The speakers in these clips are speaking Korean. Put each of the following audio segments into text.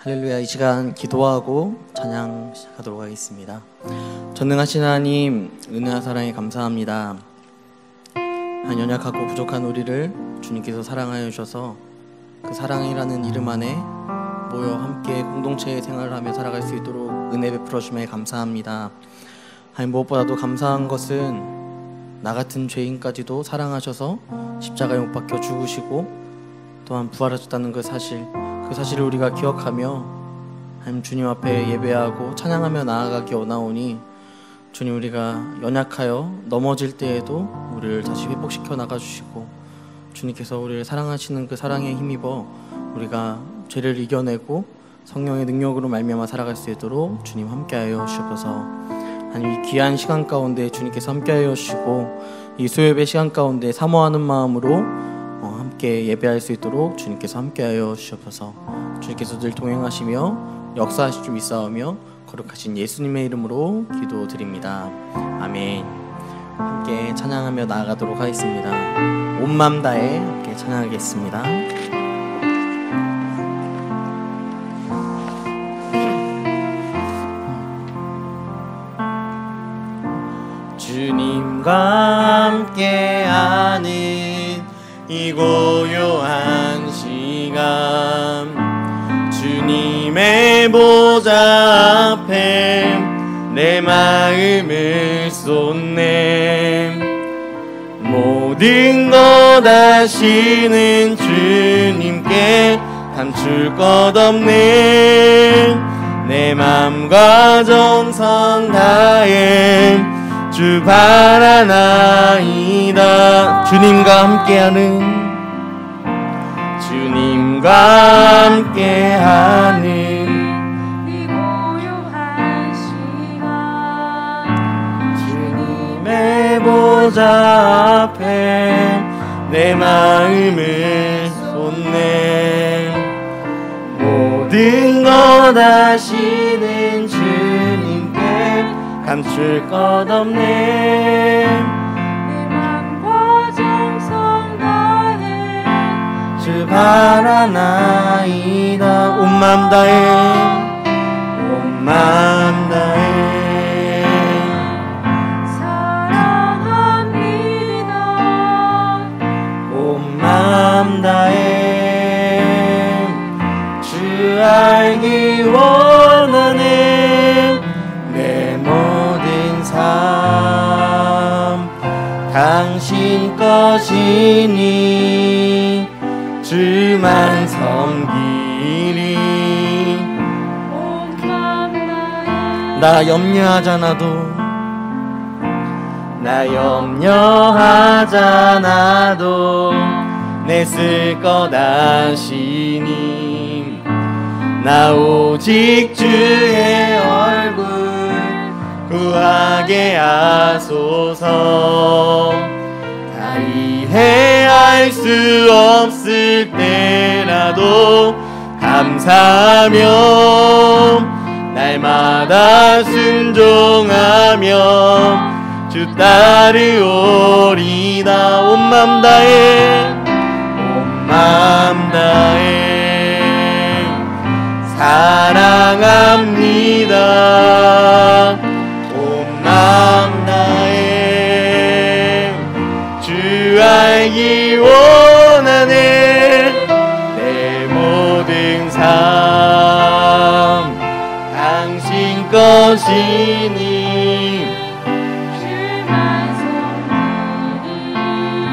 할렐루야. 이 시간 기도하고 찬양 시작하도록 하겠습니다. 전능하신 하나님, 은혜와 사랑에 감사합니다. 한 연약하고 부족한 우리를 주님께서 사랑하여 주셔서 그 사랑이라는 이름 안에 모여 함께 공동체의 생활을 하며 살아갈 수 있도록 은혜 베풀어 주심에 감사합니다. 하나님, 무엇보다도 감사한 것은 나 같은 죄인까지도 사랑하셔서 십자가에 못 박혀 죽으시고 또한 부활하셨다는 그 사실을 우리가 기억하며 하나님 주님 앞에 예배하고 찬양하며 나아가기 원하오니 주님, 우리가 연약하여 넘어질 때에도 우리를 다시 회복시켜 나가주시고 주님께서 우리를 사랑하시는 그 사랑에 힘입어 우리가 죄를 이겨내고 성령의 능력으로 말미암아 살아갈 수 있도록 주님 함께하여 주셔서 하나님, 이 귀한 시간 가운데 주님께서 함께하여 주시고 이 수요예배 시간 가운데 사모하는 마음으로 함께 예배할 수 있도록 주님께서 함께하여 주셔서 주님께서 늘 동행하시며 역사하실 줄 믿사오며 거룩하신 예수님의 이름으로 기도드립니다. 아멘. 함께 찬양하며 나아가도록 하겠습니다. 온 마음 다해 함께 찬양하겠습니다. 주님과 함께하는 이 고요한 시간, 주님의 보좌 앞에 내 마음을 쏟네. 모든 것 아시는 주님께 감출 것 없네. 내 맘과 정성 다해 주 바라나이다. 주님과 함께하는 이 고요한 시간, 주님의 보좌 앞에 내 마음을 쏟네. 모든 것 아시는 주님께 감출 것 없네. 내 맘과 정성 다해 주 바라나이다. 온 마음 다해 사랑합니다. 온 마음 다해 주 알기 원하네. 내 모든 삶 당신 것이니 주만 섬기리. 온 맘 다해 나 염려하잖아도 내 쓸 것 아시니. 나 오직 주의 얼굴 구하게 하소서. 다 이해할 수 없을 때라도 감사하며 날마다 순종하며 주 따르오리다. 온 마음 다해 사랑합니다. 온 마음 다해 주 알기 원하네. 내 모든 삶 당신 것이니 주만 섬기리.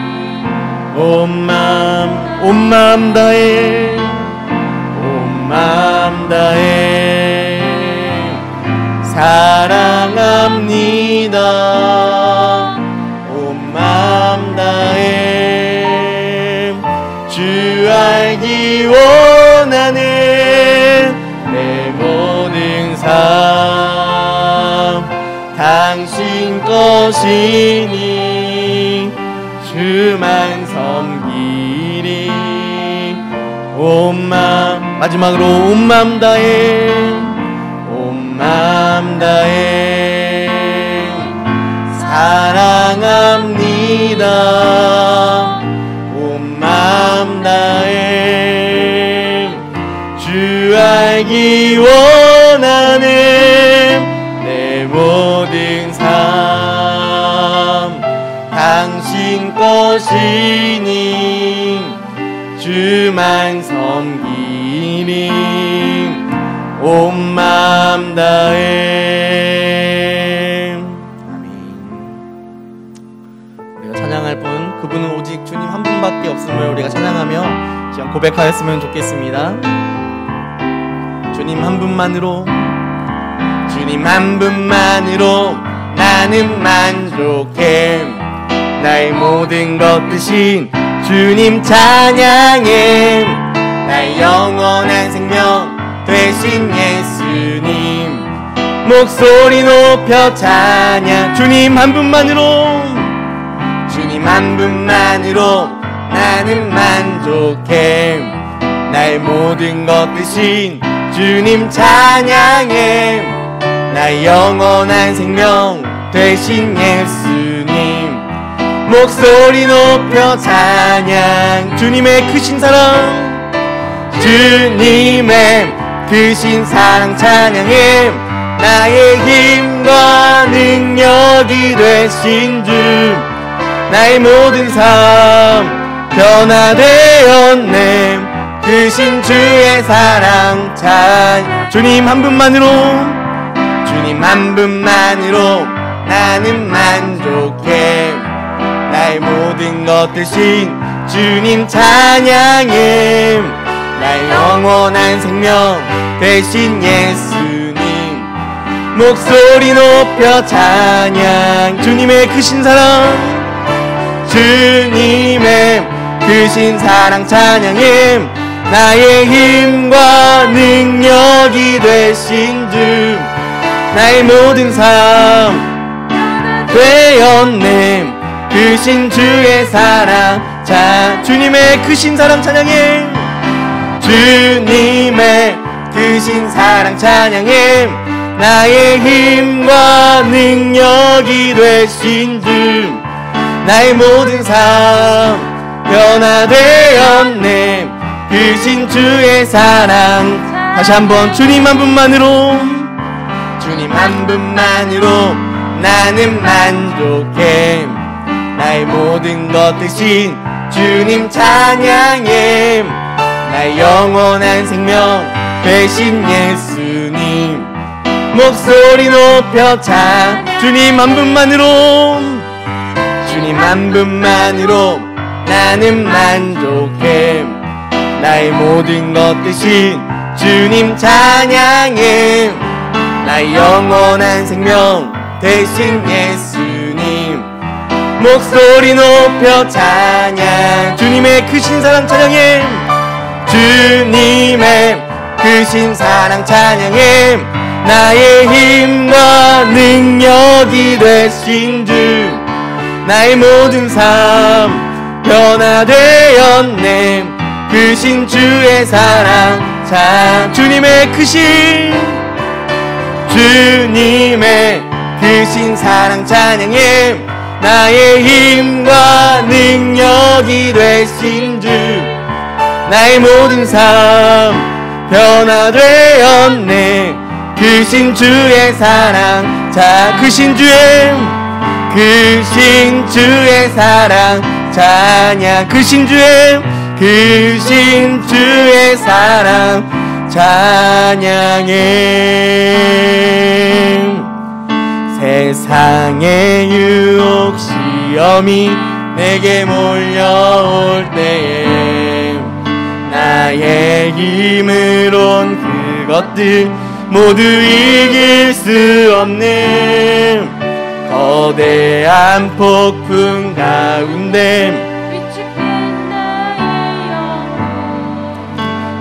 온 마음 다해 사랑합니다. 온 마음 다해 주 알기 원하네. 내 모든 삶 당신 것이니 주만 섬기리. 마지막으로 온 마음 다해 사랑합니다. 온 마음 다해 주 알기 원하는 내 모든 삶 당신 것이니 주만 섬기리 온 마음 다해. 아멘. 우리가 찬양할 분, 그분은 오직 주님 한 분밖에 없음을 우리가 찬양하며 지금 고백하였으면 좋겠습니다. 주님 한 분만으로, 주님 한 분만으로 나는 만족해. 나의 모든 것 대신 주님 찬양해. 나의 영원한 생명 되신 예수님 목소리 높여 찬양. 주님 한 분만으로, 주님 한 분만으로 나는 만족해. 나의 모든 것 대신 주님 찬양해. 나의 영원한 생명 되신 예수님 목소리 높여 찬양. 주님의 크신 사랑, 주님의 크신 사랑 찬양해. 나의 힘과 능력이 되신 주 나의 모든 삶 변화되었네. 크신 주의 사랑 찬양. 주님 한 분만으로, 주님 한 분만으로 나는 만족해. 나의 모든 것 대신 주님 찬양해. 나의 영원한 생명 되신 예수님 목소리 높여 찬양. 주님의 크신 사랑, 주님의 크신 사랑 찬양해. 나의 힘과 능력이 되신 주 나의 모든 삶 되었네. 크신 주의 사랑 주님의 크신 사랑 찬양해. 주님의 크신 사랑 찬양해. 나의 힘과 능력이 되신 주 나의 모든 삶 변화되었네. 크신 주의 사랑. 다시 한번 주님 한 분만으로, 주님 한 분만으로 나는 만족해. 나의 모든 것 대신 주님 찬양해. 나의 영원한 생명 되신 예수님 목소리 높여 찬. 주님 한 분만으로, 주님 한 분만으로 나는 만족해. 나의 모든 것 대신 주님 찬양해. 나의 영원한 생명 되신 예수님 목소리 높여 찬양. 주님의 크신 사랑 찬양해. 주님의 크신 사랑 찬양해. 나의 힘과 능력이 되신 주 나의 모든 삶 변화되었네. 크신 주의 사랑 주님의 크신, 주님의 크신 사랑 찬양해. 나의 힘과 능력이 되신 주 나의 모든 삶 변화되었네. 크신 주의 사랑 크신 주의 사랑 찬양. 크신 주의 사랑 찬양해. 세상의 유혹 시험이 내게 몰려올 때에 나의 힘으론 그것들 모두 이길 수 없는 거대한 폭풍 가운데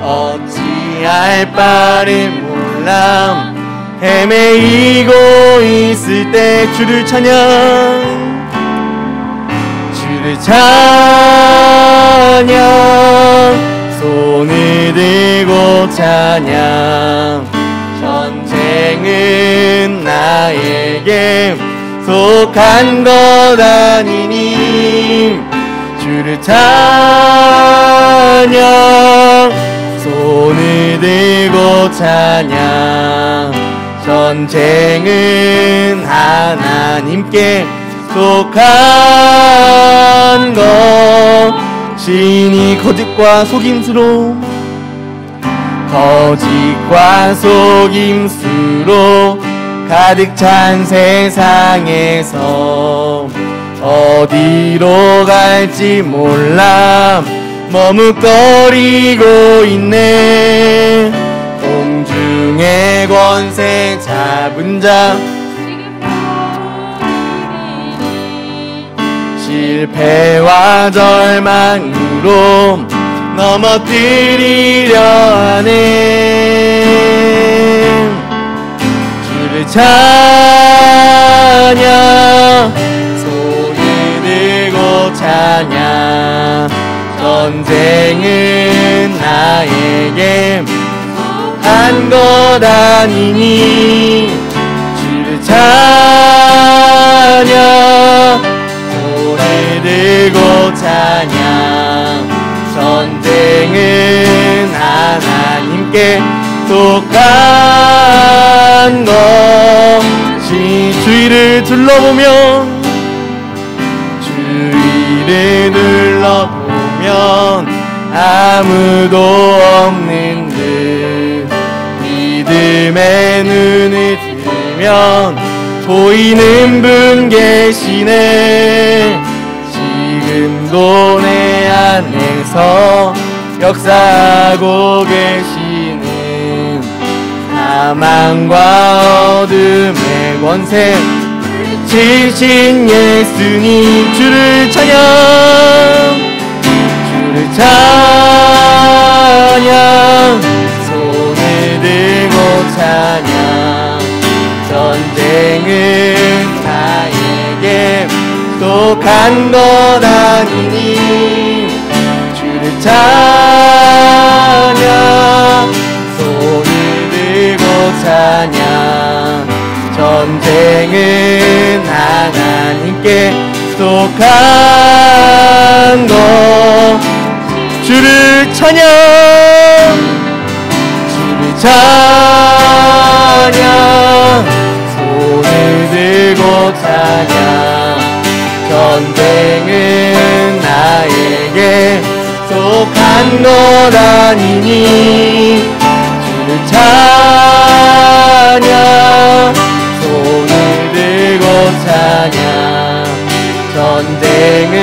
어찌할 바를 몰라 헤매이고 있을 때 주를 찬양, 주를 찬양, 손을 들고 찬양. 전쟁은 나에게 속한 것 아니니 주를 찬양, 손을 들고 찬양. 전쟁은 하나님께 속한 것. 신이 거짓과 속임수로 가득 찬 세상에서 어디로 갈지 몰라 머뭇거리고 있네. 공중의 권세 잡은 자 실패와 절망으로 넘어뜨리려 하네. 주를 찬양. 손을 들고 찬양. 전쟁은 나에게 한 것 아니니. 주를 찬양. 손을 들고 찬양. 전쟁은 하나님께 속한 것이. 주위를 둘러보면 아무도 없는 듯 믿음의 눈을 뜨면 보이는 분 계시네. 지금도 내 안에서 역사하고 계시는 사망과 어둠의 권세 지신 예수님. 주를 찬양. 주를 찬양. 손을 들고 찬양. 전쟁은 나에게 속한 것 아니니. 주를 찬양. 손을 들고 찬양. 전쟁은 하나님께 속한 것. 주를 찬양. 주를 찬양. 손을 들고 찬양. 전쟁은 나에게 속한 것 아니니. 주를 찬양. 손을 들고 찬양. 전쟁은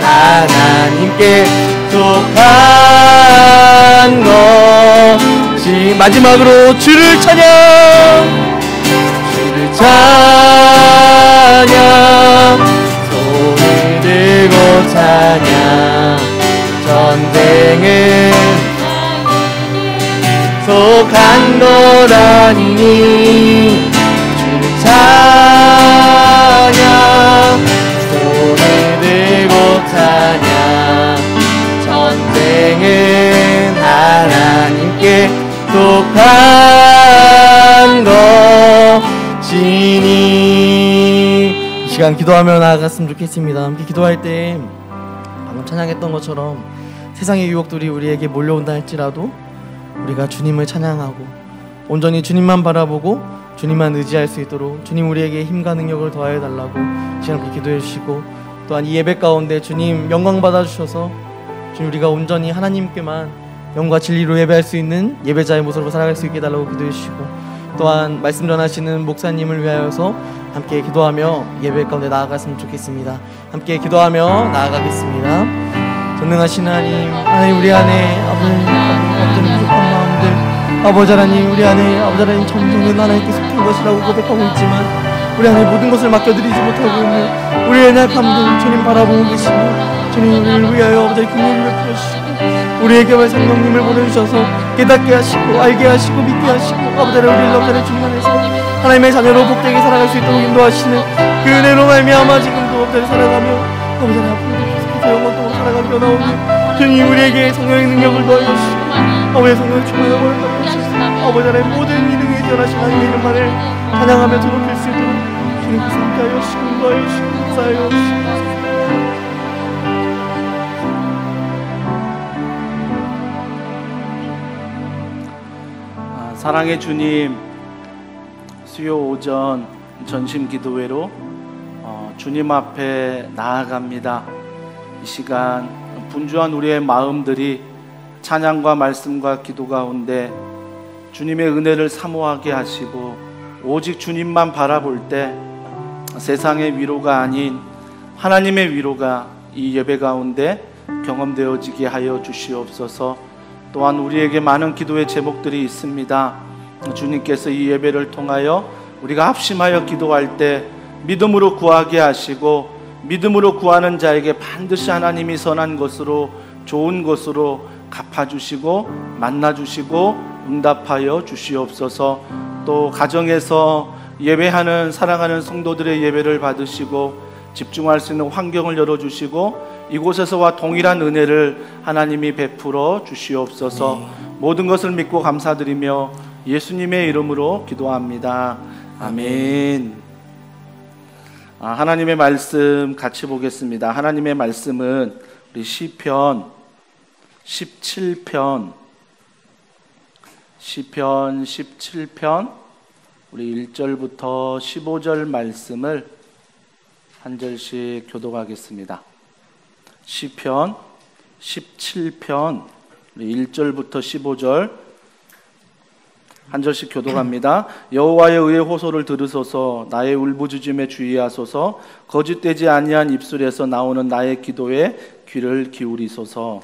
하나님께 속한 것이. 마지막으로 주를 찬양. 주를 찬양. 손을 들고 찬양. 전쟁은 속한 것 아니니. 주를 찬양. 손을 들고 찬양. 전쟁은 하나님께 속한 것이니. 이 시간 기도하며 나아갔으면 좋겠습니다. 함께 기도할 때 방금 찬양했던 것처럼 세상의 유혹들이 우리에게 몰려온다 할지라도 우리가 주님을 찬양하고 온전히 주님만 바라보고 주님만 의지할 수 있도록 주님 우리에게 힘과 능력을 더하여 달라고 시간 기도해 주시고, 또한 이 예배 가운데 주님 영광 받아주셔서 주님 우리가 온전히 하나님께만 영과 진리로 예배할 수 있는 예배자의 모습으로 살아갈 수 있게 해달라고 기도해 주시고, 또한 말씀 전하시는 목사님을 위하여서 함께 기도하며 예배 가운데 나아갔으면 좋겠습니다. 함께 기도하며 나아가겠습니다. 전능하신 하나님 우리 안에 아버지 부족한 마음들, 아버지 하나님 우리 안에 아버지 하나님 점성은 하나님께 속한 것이라고 고백하고 있지만 우리 안에 모든 것을 맡겨드리지 못하고 있는 우리의 연약함들 주님 바라보고 계시며 주님 우리를 위하여 아버지 긍휼을 베풀어 주시고 우리에게 성령님을 보내주셔서 깨닫게 하시고 알게 하시고 믿게 하시고 아버지 하나님 우리를 넘자는 주님 안에서 하나님의 자녀로 복되게 살아갈 수 있도록 인도하시는 그 은혜로 말미암아 지금도 아버지 살아가며 아버지 하나님 앞으로 계속해서 영원토록 살아가며 나오는 주님 우리에게 성령의 능력을 더해 주시고 아버지의 성령을 충만하게 더해 주시고 아버지 하나님 모든 이능에 뛰어나신 하나님의 이름만을 찬양하며 드높일 수 있도록 주님께서 함께하여 주시고 인도하여 주시고 역사하여 주시고 사랑의 주님, 수요 오전 전심 기도회로 주님 앞에 나아갑니다. 이 시간 분주한 우리의 마음들이 찬양과 말씀과 기도 가운데 주님의 은혜를 사모하게 하시고 오직 주님만 바라볼 때 세상의 위로가 아닌 하나님의 위로가 이 예배 가운데 경험되어지게 하여 주시옵소서. 또한 우리에게 많은 기도의 제목들이 있습니다. 주님께서 이 예배를 통하여 우리가 합심하여 기도할 때 믿음으로 구하게 하시고 믿음으로 구하는 자에게 반드시 하나님이 선한 것으로 좋은 것으로 갚아주시고 만나주시고 응답하여 주시옵소서. 또 가정에서 예배하는 사랑하는 성도들의 예배를 받으시고 집중할 수 있는 환경을 열어주시고 이곳에서와 동일한 은혜를 하나님이 베풀어 주시옵소서. 모든 것을 믿고 감사드리며 예수님의 이름으로 기도합니다. 아멘. 하나님의 말씀 같이 보겠습니다. 하나님의 말씀은 우리 시편 17편 우리 1절부터 15절 말씀을 한 절씩 교독하겠습니다. 시편 17편 1절부터 15절 한 절씩 교독합니다. 여호와의 의의 호소를 들으소서. 나의 울부짖음에 주의하소서. 거짓되지 아니한 입술에서 나오는 나의 기도에 귀를 기울이소서.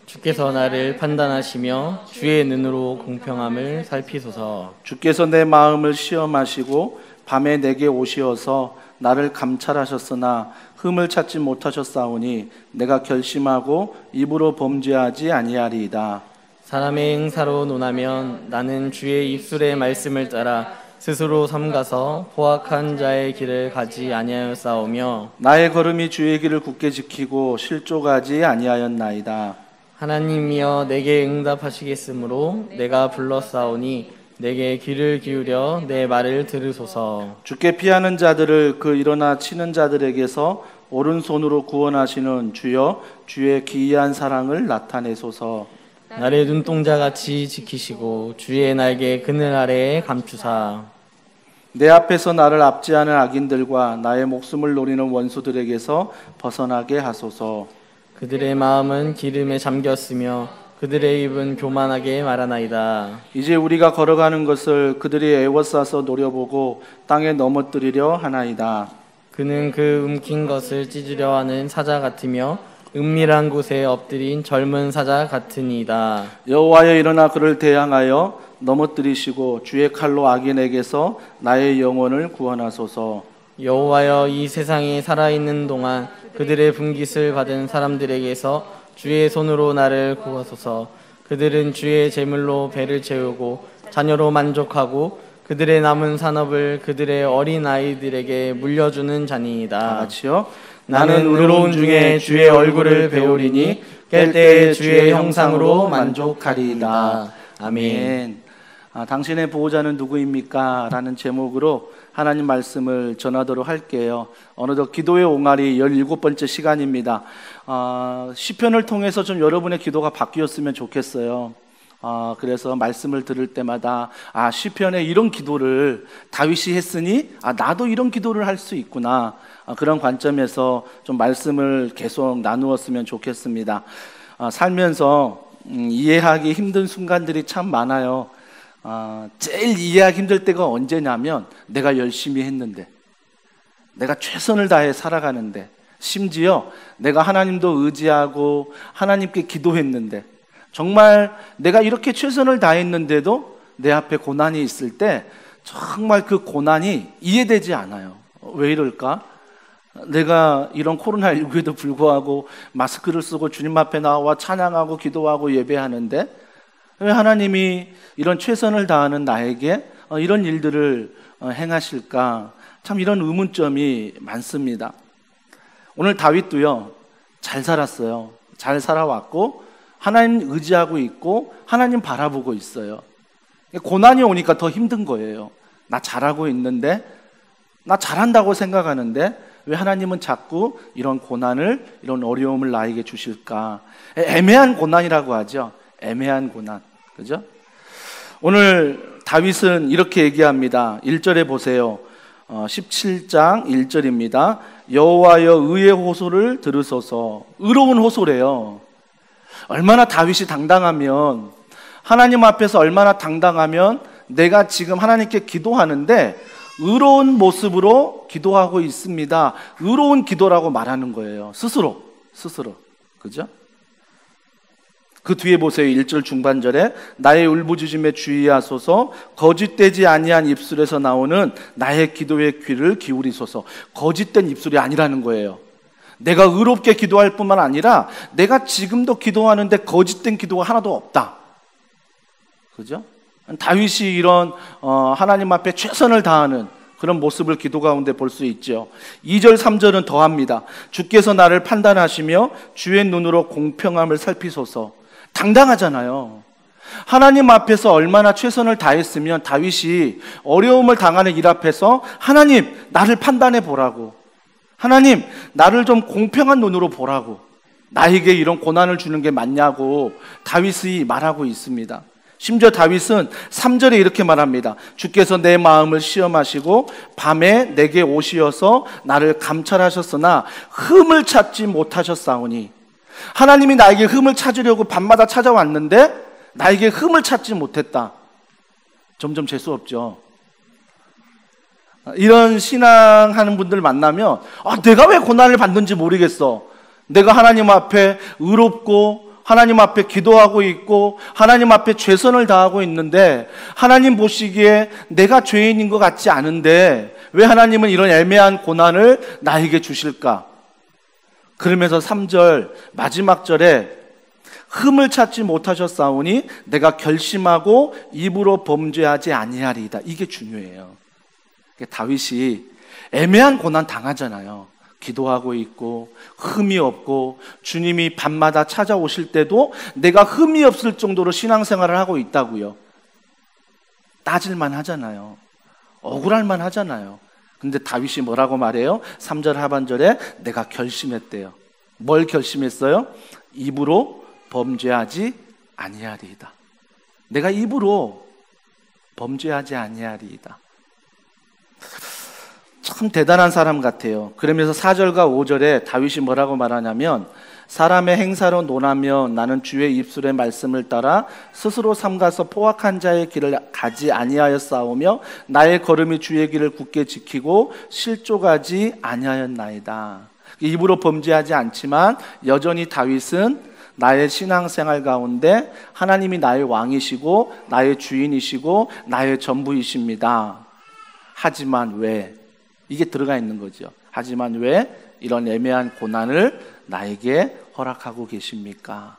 주께서 나를 판단하시며 주의 눈으로 공평함을 살피소서. 주께서 내 마음을 시험하시고 밤에 내게 오시어서 나를 감찰하셨으나 흠을 찾지 못하셨사오니 내가 결심하고 입으로 범죄하지 아니하리이다. 사람의 행사로 논하면 나는 주의 입술의 말씀을 따라 스스로 삼가서 포악한 자의 길을 가지 아니하였사오며 나의 걸음이 주의 길을 굳게 지키고 실족하지 아니하였나이다. 하나님이여 내게 응답하시겠으므로 내가 불렀사오니 내게 귀를 기울여 내 말을 들으소서. 주께 피하는 자들을 그 일어나 치는 자들에게서 오른손으로 구원하시는 주여 주의 기이한 사랑을 나타내소서. 나를 눈동자같이 지키시고 주의 날개 그늘 아래에 감추사. 내 앞에서 나를 압제하는 악인들과 나의 목숨을 노리는 원수들에게서 벗어나게 하소서. 그들의 마음은 기름에 잠겼으며 그들의 입은 교만하게 말하나이다. 이제 우리가 걸어가는 것을 그들이 애워싸서 노려보고 땅에 넘어뜨리려 하나이다. 그는 그 움킨 것을 찢으려 하는 사자 같으며 은밀한 곳에 엎드린 젊은 사자 같으니이다. 여호와여 일어나 그를 대항하여 넘어뜨리시고 주의 칼로 악인에게서 나의 영혼을 구원하소서. 여호와여 이 세상에 살아있는 동안 그들의 분깃을 받은 사람들에게서 주의 손으로 나를 구하소서. 그들은 주의 제물로 배를 채우고 자녀로 만족하고 그들의 남은 산업을 그들의 어린 아이들에게 물려주는 자니이다. 다 같이요. 나는 의로운 중에 주의 얼굴을 배우리니 깰 때에 주의 형상으로 만족하리이다. 아멘. 당신의 보호자는 누구입니까? 라는 제목으로 하나님 말씀을 전하도록 할게요. 어느덧 기도의 옹알이 17번째 시간입니다. 시편을 통해서 좀 여러분의 기도가 바뀌었으면 좋겠어요. 그래서 말씀을 들을 때마다 시편에 이런 기도를 다윗이 했으니 나도 이런 기도를 할 수 있구나. 그런 관점에서 좀 말씀을 계속 나누었으면 좋겠습니다. 살면서 이해하기 힘든 순간들이 참 많아요. 제일 이해하기 힘들 때가 언제냐면 내가 열심히 했는데, 내가 최선을 다해 살아가는데, 심지어 내가 하나님도 의지하고 하나님께 기도했는데, 정말 내가 이렇게 최선을 다했는데도 내 앞에 고난이 있을 때 정말 그 고난이 이해되지 않아요. 왜 이럴까? 내가 이런 코로나19에도 불구하고 마스크를 쓰고 주님 앞에 나와 찬양하고 기도하고 예배하는데 왜 하나님이 이런 최선을 다하는 나에게 이런 일들을 행하실까? 참 이런 의문점이 많습니다. 오늘 다윗도요, 잘 살았어요. 잘 살아왔고 하나님 의지하고 있고 하나님 바라보고 있어요. 고난이 오니까 더 힘든 거예요. 나 잘하고 있는데, 나 잘한다고 생각하는데 왜 하나님은 자꾸 이런 고난을, 이런 어려움을 나에게 주실까? 애매한 고난이라고 하죠. 애매한 고난. 그죠? 오늘 다윗은 이렇게 얘기합니다. 1절에 보세요. 17장 1절입니다. 여호와여 의의 호소를 들으소서. 의로운 호소래요. 얼마나 다윗이 당당하면, 하나님 앞에서 얼마나 당당하면 내가 지금 하나님께 기도하는데 의로운 모습으로 기도하고 있습니다. 의로운 기도라고 말하는 거예요. 스스로. 그죠? 그 뒤에 보세요. 1절 중반절에 나의 울부짖음에 주의하소서. 거짓되지 아니한 입술에서 나오는 나의 기도의 귀를 기울이소서. 거짓된 입술이 아니라는 거예요. 내가 의롭게 기도할 뿐만 아니라 내가 지금도 기도하는데 거짓된 기도가 하나도 없다. 그죠? 다윗이 이런 하나님 앞에 최선을 다하는 그런 모습을 기도 가운데 볼 수 있죠. 2절 3절은 더합니다. 주께서 나를 판단하시며 주의 눈으로 공평함을 살피소서. 당당하잖아요. 하나님 앞에서 얼마나 최선을 다했으면 다윗이 어려움을 당하는 일 앞에서 하나님 나를 판단해 보라고, 하나님 나를 좀 공평한 눈으로 보라고, 나에게 이런 고난을 주는 게 맞냐고 다윗이 말하고 있습니다. 심지어 다윗은 3절에 이렇게 말합니다. 주께서 내 마음을 시험하시고 밤에 내게 오시어서 나를 감찰하셨으나 흠을 찾지 못하셨사오니. 하나님이 나에게 흠을 찾으려고 밤마다 찾아왔는데 나에게 흠을 찾지 못했다. 점점 재수 없죠. 이런 신앙하는 분들 만나면 내가 왜 고난을 받는지 모르겠어. 내가 하나님 앞에 의롭고 하나님 앞에 기도하고 있고 하나님 앞에 최선을 다하고 있는데 하나님 보시기에 내가 죄인인 것 같지 않은데 왜 하나님은 이런 애매한 고난을 나에게 주실까? 그러면서 3절 마지막 절에 흠을 찾지 못하셨사오니 내가 결심하고 입으로 범죄하지 아니하리이다. 이게 중요해요. 다윗이 애매한 고난 당하잖아요. 기도하고 있고 흠이 없고 주님이 밤마다 찾아오실 때도 내가 흠이 없을 정도로 신앙생활을 하고 있다고요. 따질만 하잖아요. 억울할만 하잖아요. 근데 다윗이 뭐라고 말해요? 3절 하반절에 내가 결심했대요. 뭘 결심했어요? 입으로 범죄하지 아니하리이다. 내가 입으로 범죄하지 아니하리이다. 참 대단한 사람 같아요. 그러면서 4절과 5절에 다윗이 뭐라고 말하냐면 사람의 행사로 논하며 나는 주의 입술의 말씀을 따라 스스로 삼가서 포악한 자의 길을 가지 아니하였사오며 나의 걸음이 주의 길을 굳게 지키고 실족하지 아니하였나이다. 입으로 범죄하지 않지만 여전히 다윗은 나의 신앙생활 가운데 하나님이 나의 왕이시고 나의 주인이시고 나의 전부이십니다. 하지만 왜? 이게 들어가 있는 거죠. 하지만 왜 이런 애매한 고난을 나에게 허락하고 계십니까?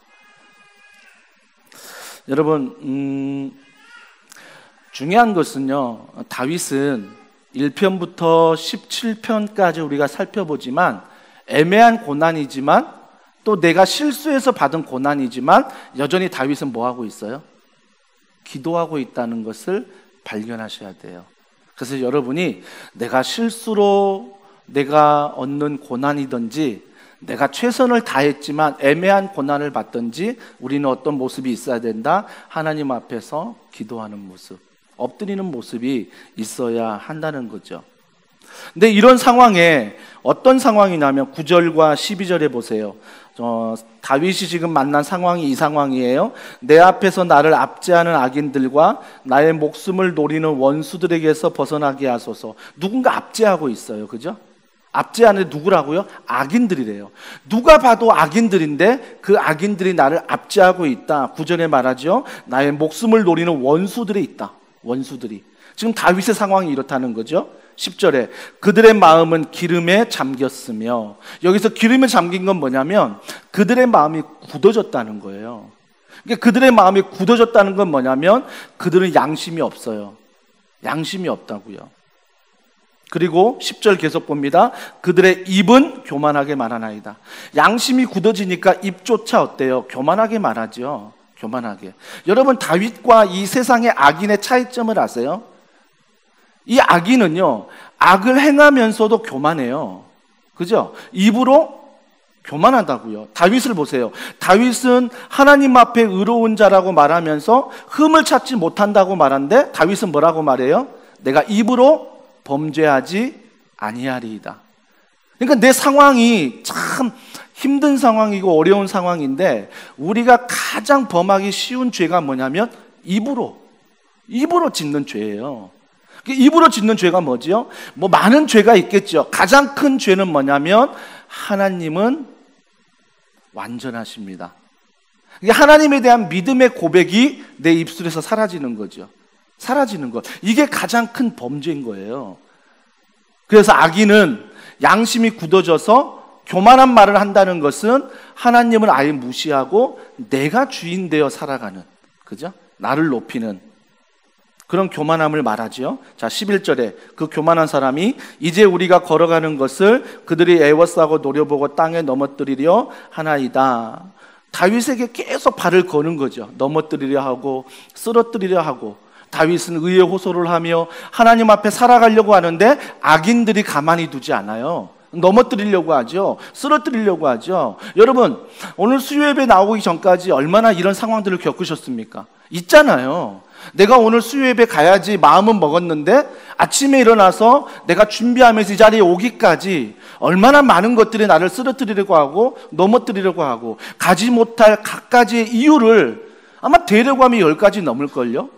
여러분, 중요한 것은요, 다윗은 1편부터 17편까지 우리가 살펴보지만 애매한 고난이지만 또 내가 실수해서 받은 고난이지만 여전히 다윗은 뭐 하고 있어요? 기도하고 있다는 것을 발견하셔야 돼요. 그래서 여러분이 내가 실수로 내가 얻는 고난이든지 내가 최선을 다했지만 애매한 고난을 받든지 우리는 어떤 모습이 있어야 된다? 하나님 앞에서 기도하는 모습, 엎드리는 모습이 있어야 한다는 거죠. 근데 이런 상황에 어떤 상황이냐면 9절과 12절에 보세요. 다윗이 지금 만난 상황이 이 상황이에요. 내 앞에서 나를 압제하는 악인들과 나의 목숨을 노리는 원수들에게서 벗어나게 하소서. 누군가 압제하고 있어요. 그죠? 압제하는 누구라고요? 악인들이래요. 누가 봐도 악인들인데 그 악인들이 나를 압제하고 있다. 9절에 말하죠. 나의 목숨을 노리는 원수들이 있다. 원수들이. 지금 다윗의 상황이 이렇다는 거죠. 10절에 그들의 마음은 기름에 잠겼으며, 여기서 기름에 잠긴 건 뭐냐면 그들의 마음이 굳어졌다는 거예요. 그러니까 그들의 마음이 굳어졌다는 건 뭐냐면 그들은 양심이 없어요. 양심이 없다고요. 그리고 10절 계속 봅니다. 그들의 입은 교만하게 말하나이다. 양심이 굳어지니까 입조차 어때요? 교만하게 말하죠. 교만하게. 여러분, 다윗과 이 세상의 악인의 차이점을 아세요? 이 악인은요, 악을 행하면서도 교만해요. 그죠? 입으로 교만하다고요. 다윗을 보세요. 다윗은 하나님 앞에 의로운 자라고 말하면서 흠을 찾지 못한다고 말하는데 다윗은 뭐라고 말해요? 내가 입으로 범죄하지 아니하리이다. 그러니까 내 상황이 참 힘든 상황이고 어려운 상황인데 우리가 가장 범하기 쉬운 죄가 뭐냐면 입으로 짓는 죄예요. 입으로 짓는 죄가 뭐지요? 뭐 많은 죄가 있겠죠. 가장 큰 죄는 뭐냐면 하나님은 완전하십니다. 하나님에 대한 믿음의 고백이 내 입술에서 사라지는 거죠. 사라지는 것. 이게 가장 큰 범죄인 거예요. 그래서 악인은 양심이 굳어져서 교만한 말을 한다는 것은 하나님을 아예 무시하고 내가 주인 되어 살아가는, 그죠? 나를 높이는 그런 교만함을 말하죠. 자, 11절에 그 교만한 사람이 이제 우리가 걸어가는 것을 그들이 애워싸고 노려보고 땅에 넘어뜨리려 하나이다. 다윗에게 계속 발을 거는 거죠. 넘어뜨리려 하고 쓰러뜨리려 하고. 다윗은 의에 호소를 하며 하나님 앞에 살아가려고 하는데 악인들이 가만히 두지 않아요. 넘어뜨리려고 하죠. 쓰러뜨리려고 하죠. 여러분, 오늘 수요예배 나오기 전까지 얼마나 이런 상황들을 겪으셨습니까? 있잖아요. 내가 오늘 수요예배 가야지 마음은 먹었는데 아침에 일어나서 내가 준비하면서 이 자리에 오기까지 얼마나 많은 것들이 나를 쓰러뜨리려고 하고 넘어뜨리려고 하고 가지 못할 갖가지의 이유를 아마 대려고 하면 10가지 넘을걸요.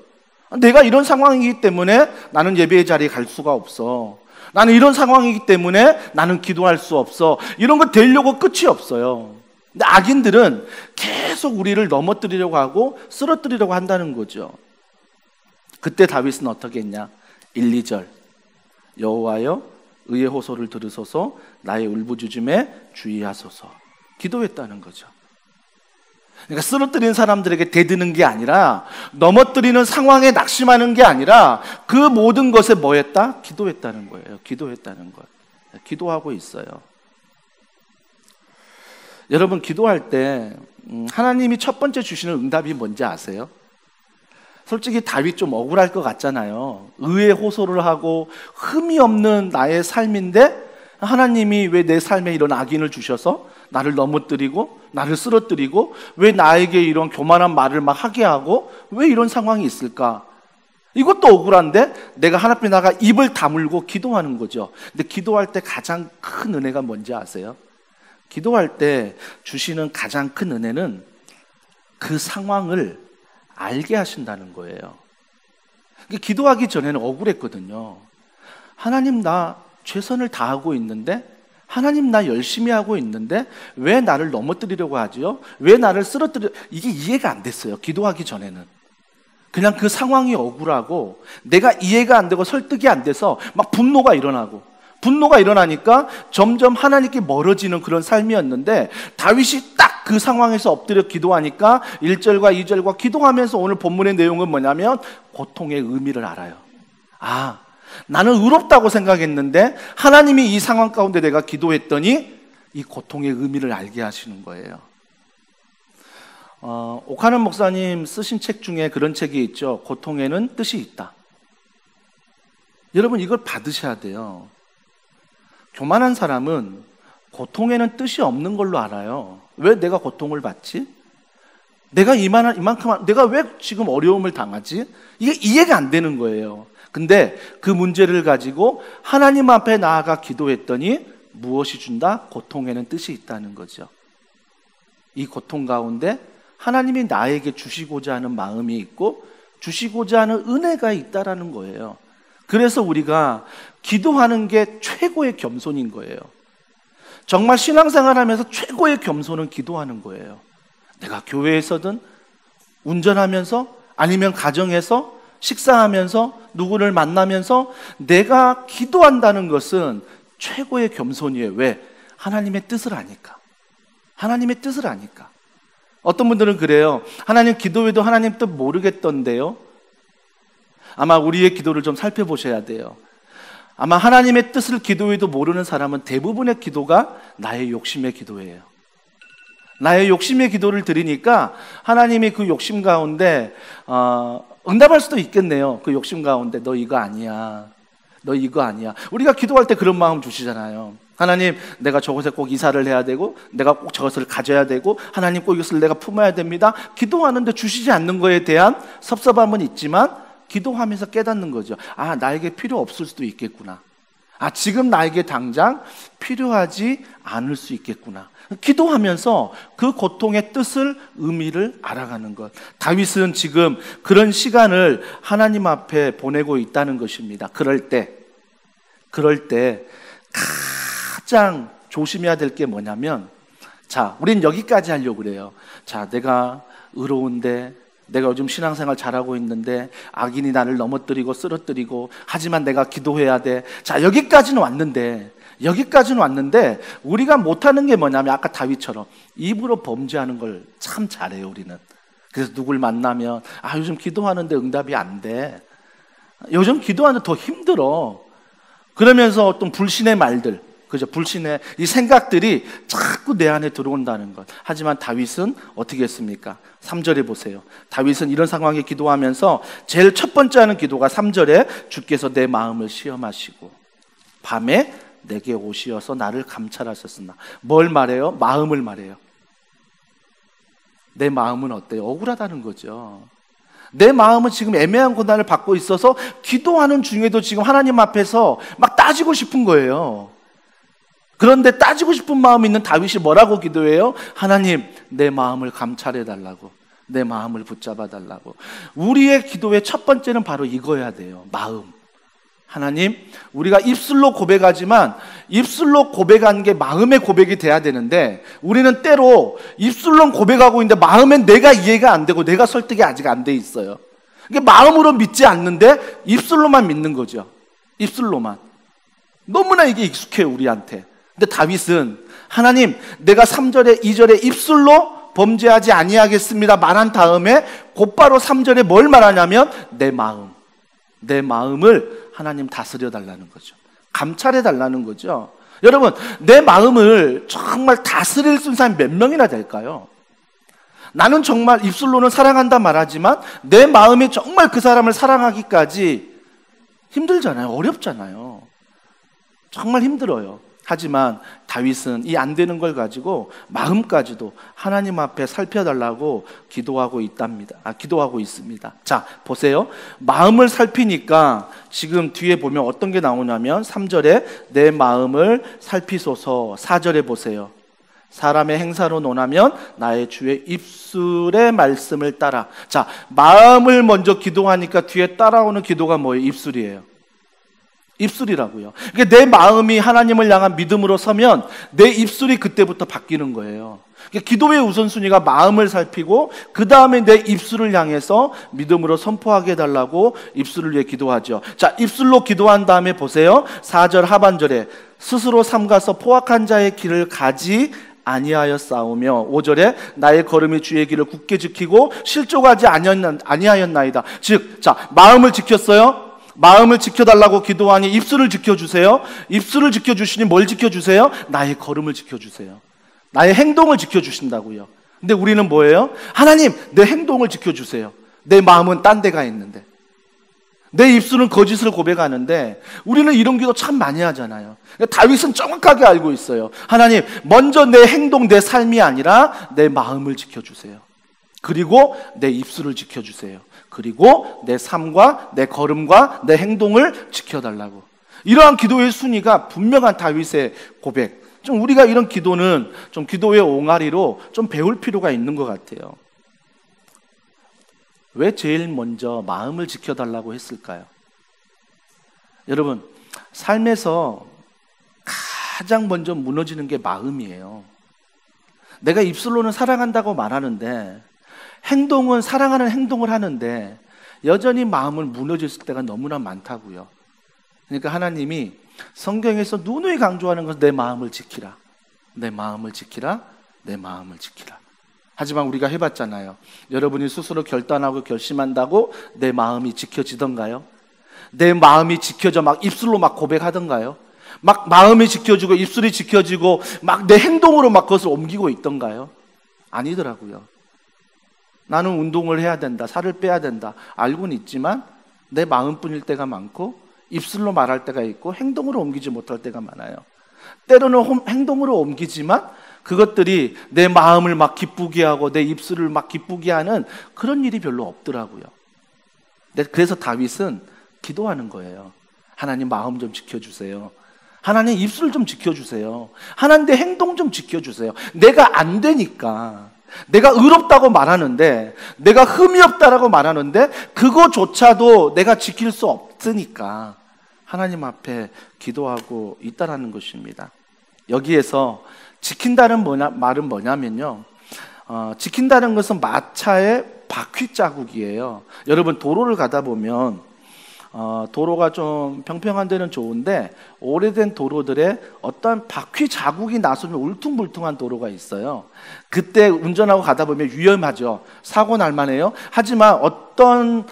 내가 이런 상황이기 때문에 나는 예배의 자리에 갈 수가 없어. 나는 이런 상황이기 때문에 나는 기도할 수 없어. 이런 거 되려고 끝이 없어요. 근데 악인들은 계속 우리를 넘어뜨리려고 하고 쓰러뜨리려고 한다는 거죠. 그때 다윗은 어떻게 했냐? 1, 2절 여호와여 의의 호소를 들으소서 나의 울부짖음에 주의하소서. 기도했다는 거죠. 그러니까 쓰러뜨리는 사람들에게 대드는 게 아니라 넘어뜨리는 상황에 낙심하는 게 아니라 그 모든 것에 뭐 했다? 기도했다는 거예요. 기도했다는 것. 기도하고 있어요. 여러분, 기도할 때 하나님이 첫 번째 주시는 응답이 뭔지 아세요? 솔직히 다윗 좀 억울할 것 같잖아요. 의의 호소를 하고 흠이 없는 나의 삶인데 하나님이 왜 내 삶에 이런 악인을 주셔서 나를 넘어뜨리고 나를 쓰러뜨리고 왜 나에게 이런 교만한 말을 막 하게 하고 왜 이런 상황이 있을까? 이것도 억울한데 내가 하나님 앞에 나가 입을 다물고 기도하는 거죠. 근데 기도할 때 가장 큰 은혜가 뭔지 아세요? 기도할 때 주시는 가장 큰 은혜는 그 상황을 알게 하신다는 거예요. 기도하기 전에는 억울했거든요. 하나님, 나 최선을 다하고 있는데, 하나님, 나 열심히 하고 있는데 왜 나를 넘어뜨리려고 하죠? 왜 나를 이게 이해가 안 됐어요. 기도하기 전에는 그냥 그 상황이 억울하고 내가 이해가 안 되고 설득이 안 돼서 막 분노가 일어나니까 점점 하나님께 멀어지는 그런 삶이었는데 다윗이 딱 그 상황에서 엎드려 기도하니까 1절과 2절과 기도하면서 오늘 본문의 내용은 뭐냐면 고통의 의미를 알아요. 아, 나는 의롭다고 생각했는데 하나님이 이 상황 가운데 내가 기도했더니 이 고통의 의미를 알게 하시는 거예요. 오카는 목사님 쓰신 책 중에 그런 책이 있죠. 고통에는 뜻이 있다. 여러분, 이걸 받으셔야 돼요. 교만한 사람은 고통에는 뜻이 없는 걸로 알아요. 왜 내가 고통을 받지? 내가 이만큼 내가 왜 지금 어려움을 당하지? 이게 이해가 안 되는 거예요. 근데 그 문제를 가지고 하나님 앞에 나아가 기도했더니 무엇이 준다? 고통에는 뜻이 있다는 거죠. 이 고통 가운데 하나님이 나에게 주시고자 하는 마음이 있고 주시고자 하는 은혜가 있다라는 거예요. 그래서 우리가 기도하는 게 최고의 겸손인 거예요. 정말 신앙생활하면서 최고의 겸손은 기도하는 거예요. 내가 교회에서든 운전하면서 아니면 가정에서 식사하면서 누구를 만나면서 내가 기도한다는 것은 최고의 겸손이에요. 왜? 하나님의 뜻을 아니까. 하나님의 뜻을 아니까. 어떤 분들은 그래요. 하나님 기도해도 하나님 뜻 모르겠던데요. 아마 우리의 기도를 좀 살펴보셔야 돼요. 아마 하나님의 뜻을 기도해도 모르는 사람은 대부분의 기도가 나의 욕심의 기도예요. 나의 욕심의 기도를 드리니까 하나님이 그 욕심 가운데 응답할 수도 있겠네요. 그 욕심 가운데 너 이거 아니야. 너 이거 아니야. 우리가 기도할 때 그런 마음 주시잖아요. 하나님, 내가 저곳에 꼭 이사를 해야 되고, 내가 꼭 저것을 가져야 되고, 하나님 꼭 이것을 내가 품어야 됩니다. 기도하는데 주시지 않는 거에 대한 섭섭함은 있지만 기도하면서 깨닫는 거죠. 아, 나에게 필요 없을 수도 있겠구나. 아, 지금 나에게 당장 필요하지 않을 수 있겠구나. 기도하면서 그 고통의 뜻을, 의미를 알아가는 것. 다윗은 지금 그런 시간을 하나님 앞에 보내고 있다는 것입니다. 그럴 때 가장 조심해야 될 게 뭐냐면, 자, 우린 여기까지 하려고 그래요. 자, 내가 의로운데, 내가 요즘 신앙생활 잘하고 있는데 악인이 나를 넘어뜨리고 쓰러뜨리고, 하지만 내가 기도해야 돼. 자, 여기까지는 왔는데 우리가 못하는 게 뭐냐면, 아까 다윗처럼 입으로 범죄하는 걸 참 잘해요, 우리는. 그래서 누굴 만나면, 아, 요즘 기도하는데 응답이 안 돼. 요즘 기도하는데 더 힘들어. 그러면서 어떤 불신의 말들, 그죠? 불신의 이 생각들이 자꾸 내 안에 들어온다는 것. 하지만 다윗은 어떻게 했습니까? 3절에 보세요. 다윗은 이런 상황에 기도하면서 제일 첫 번째 하는 기도가 3절에 주께서 내 마음을 시험하시고 밤에 내게 오시어서 나를 감찰하셨으나. 뭘 말해요? 마음을 말해요. 내 마음은 어때요? 억울하다는 거죠. 내 마음은 지금 애매한 고난을 받고 있어서 기도하는 중에도 지금 하나님 앞에서 막 따지고 싶은 거예요. 그런데 따지고 싶은 마음이 있는 다윗이 뭐라고 기도해요? 하나님, 내 마음을 감찰해 달라고, 내 마음을 붙잡아 달라고. 우리의 기도의 첫 번째는 바로 이거여야 돼요. 마음. 하나님, 우리가 입술로 고백하지만 입술로 고백한 게 마음의 고백이 돼야 되는데, 우리는 때로 입술로 고백하고 있는데 마음엔 내가 이해가 안 되고 내가 설득이 아직 안 돼 있어요. 그러니까 마음으로 믿지 않는데 입술로만 믿는 거죠. 입술로만. 너무나 이게 익숙해요, 우리한테. 근데 다윗은 하나님, 내가 3절에 2절에 입술로 범죄하지 아니하겠습니다 말한 다음에 곧바로 3절에 뭘 말하냐면 내 마음을 하나님 다스려 달라는 거죠. 감찰해 달라는 거죠. 여러분, 내 마음을 정말 다스릴 수 있는 사람이 몇 명이나 될까요? 나는 정말 입술로는 사랑한다 말하지만 내 마음이 정말 그 사람을 사랑하기까지 힘들잖아요. 어렵잖아요. 정말 힘들어요. 하지만 다윗은 이 안 되는 걸 가지고 마음까지도 하나님 앞에 살펴달라고 기도하고 있습니다. 자, 보세요. 마음을 살피니까 지금 뒤에 보면 어떤 게 나오냐면 3절에 내 마음을 살피소서. 4절에 보세요. 사람의 행사로 논하면 나의 주의 입술의 말씀을 따라. 자, 마음을 먼저 기도하니까 뒤에 따라오는 기도가 뭐예요? 입술이에요. 입술이라고요. 그러니까 내 마음이 하나님을 향한 믿음으로 서면 내 입술이 그때부터 바뀌는 거예요. 그러니까 기도의 우선순위가 마음을 살피고 그 다음에 내 입술을 향해서 믿음으로 선포하게 해달라고 입술을 위해 기도하죠. 자, 입술로 기도한 다음에 보세요. 4절 하반절에 스스로 삼가서 포악한 자의 길을 가지 아니하여 싸우며 5절에 나의 걸음이 주의 길을 굳게 지키고 실족하지 아니하였나이다. 즉, 자, 마음을 지켰어요. 마음을 지켜달라고 기도하니 입술을 지켜주세요. 입술을 지켜주시니 뭘 지켜주세요? 나의 걸음을 지켜주세요. 나의 행동을 지켜주신다고요. 근데 우리는 뭐예요? 하나님, 내 행동을 지켜주세요. 내 마음은 딴 데가 있는데, 내 입술은 거짓을 고백하는데. 우리는 이런 기도 참 많이 하잖아요. 다윗은 정확하게 알고 있어요. 하나님, 먼저 내 행동, 내 삶이 아니라 내 마음을 지켜주세요. 그리고 내 입술을 지켜주세요. 그리고 내 삶과 내 걸음과 내 행동을 지켜달라고. 이러한 기도의 순위가 분명한 다윗의 고백. 좀 우리가 이런 기도는 좀 기도의 옹알이로 좀 배울 필요가 있는 것 같아요. 왜 제일 먼저 마음을 지켜달라고 했을까요? 여러분, 삶에서 가장 먼저 무너지는 게 마음이에요. 내가 입술로는 사랑한다고 말하는데, 행동은 사랑하는 행동을 하는데 여전히 마음은 무너질 때가 너무나 많다고요. 그러니까 하나님이 성경에서 누누이 강조하는 것은 내 마음을 지키라. 내 마음을 지키라. 내 마음을 지키라. 하지만 우리가 해봤잖아요. 여러분이 스스로 결단하고 결심한다고 내 마음이 지켜지던가요? 내 마음이 지켜져 막 입술로 막 고백하던가요? 막 마음이 지켜지고 입술이 지켜지고 막 내 행동으로 막 그것을 옮기고 있던가요? 아니더라고요. 나는 운동을 해야 된다, 살을 빼야 된다 알고는 있지만 내 마음뿐일 때가 많고 입술로 말할 때가 있고 행동으로 옮기지 못할 때가 많아요. 때로는 행동으로 옮기지만 그것들이 내 마음을 막 기쁘게 하고 내 입술을 막 기쁘게 하는 그런 일이 별로 없더라고요. 그래서 다윗은 기도하는 거예요. 하나님 마음 좀 지켜주세요. 하나님 입술 좀 지켜주세요. 하나님 내 행동 좀 지켜주세요. 내가 안 되니까, 내가 의롭다고 말하는데, 내가 흠이 없다라고 말하는데 그거조차도 내가 지킬 수 없으니까 하나님 앞에 기도하고 있다라는 것입니다. 여기에서 지킨다는 말은 뭐냐면요, 지킨다는 것은 마차의 바퀴 자국이에요. 여러분 도로를 가다 보면 도로가 좀 평평한 데는 좋은데 오래된 도로들에 어떤 바퀴 자국이 나서면 울퉁불퉁한 도로가 있어요. 그때 운전하고 가다 보면 위험하죠. 사고 날 만해요. 하지만 어떤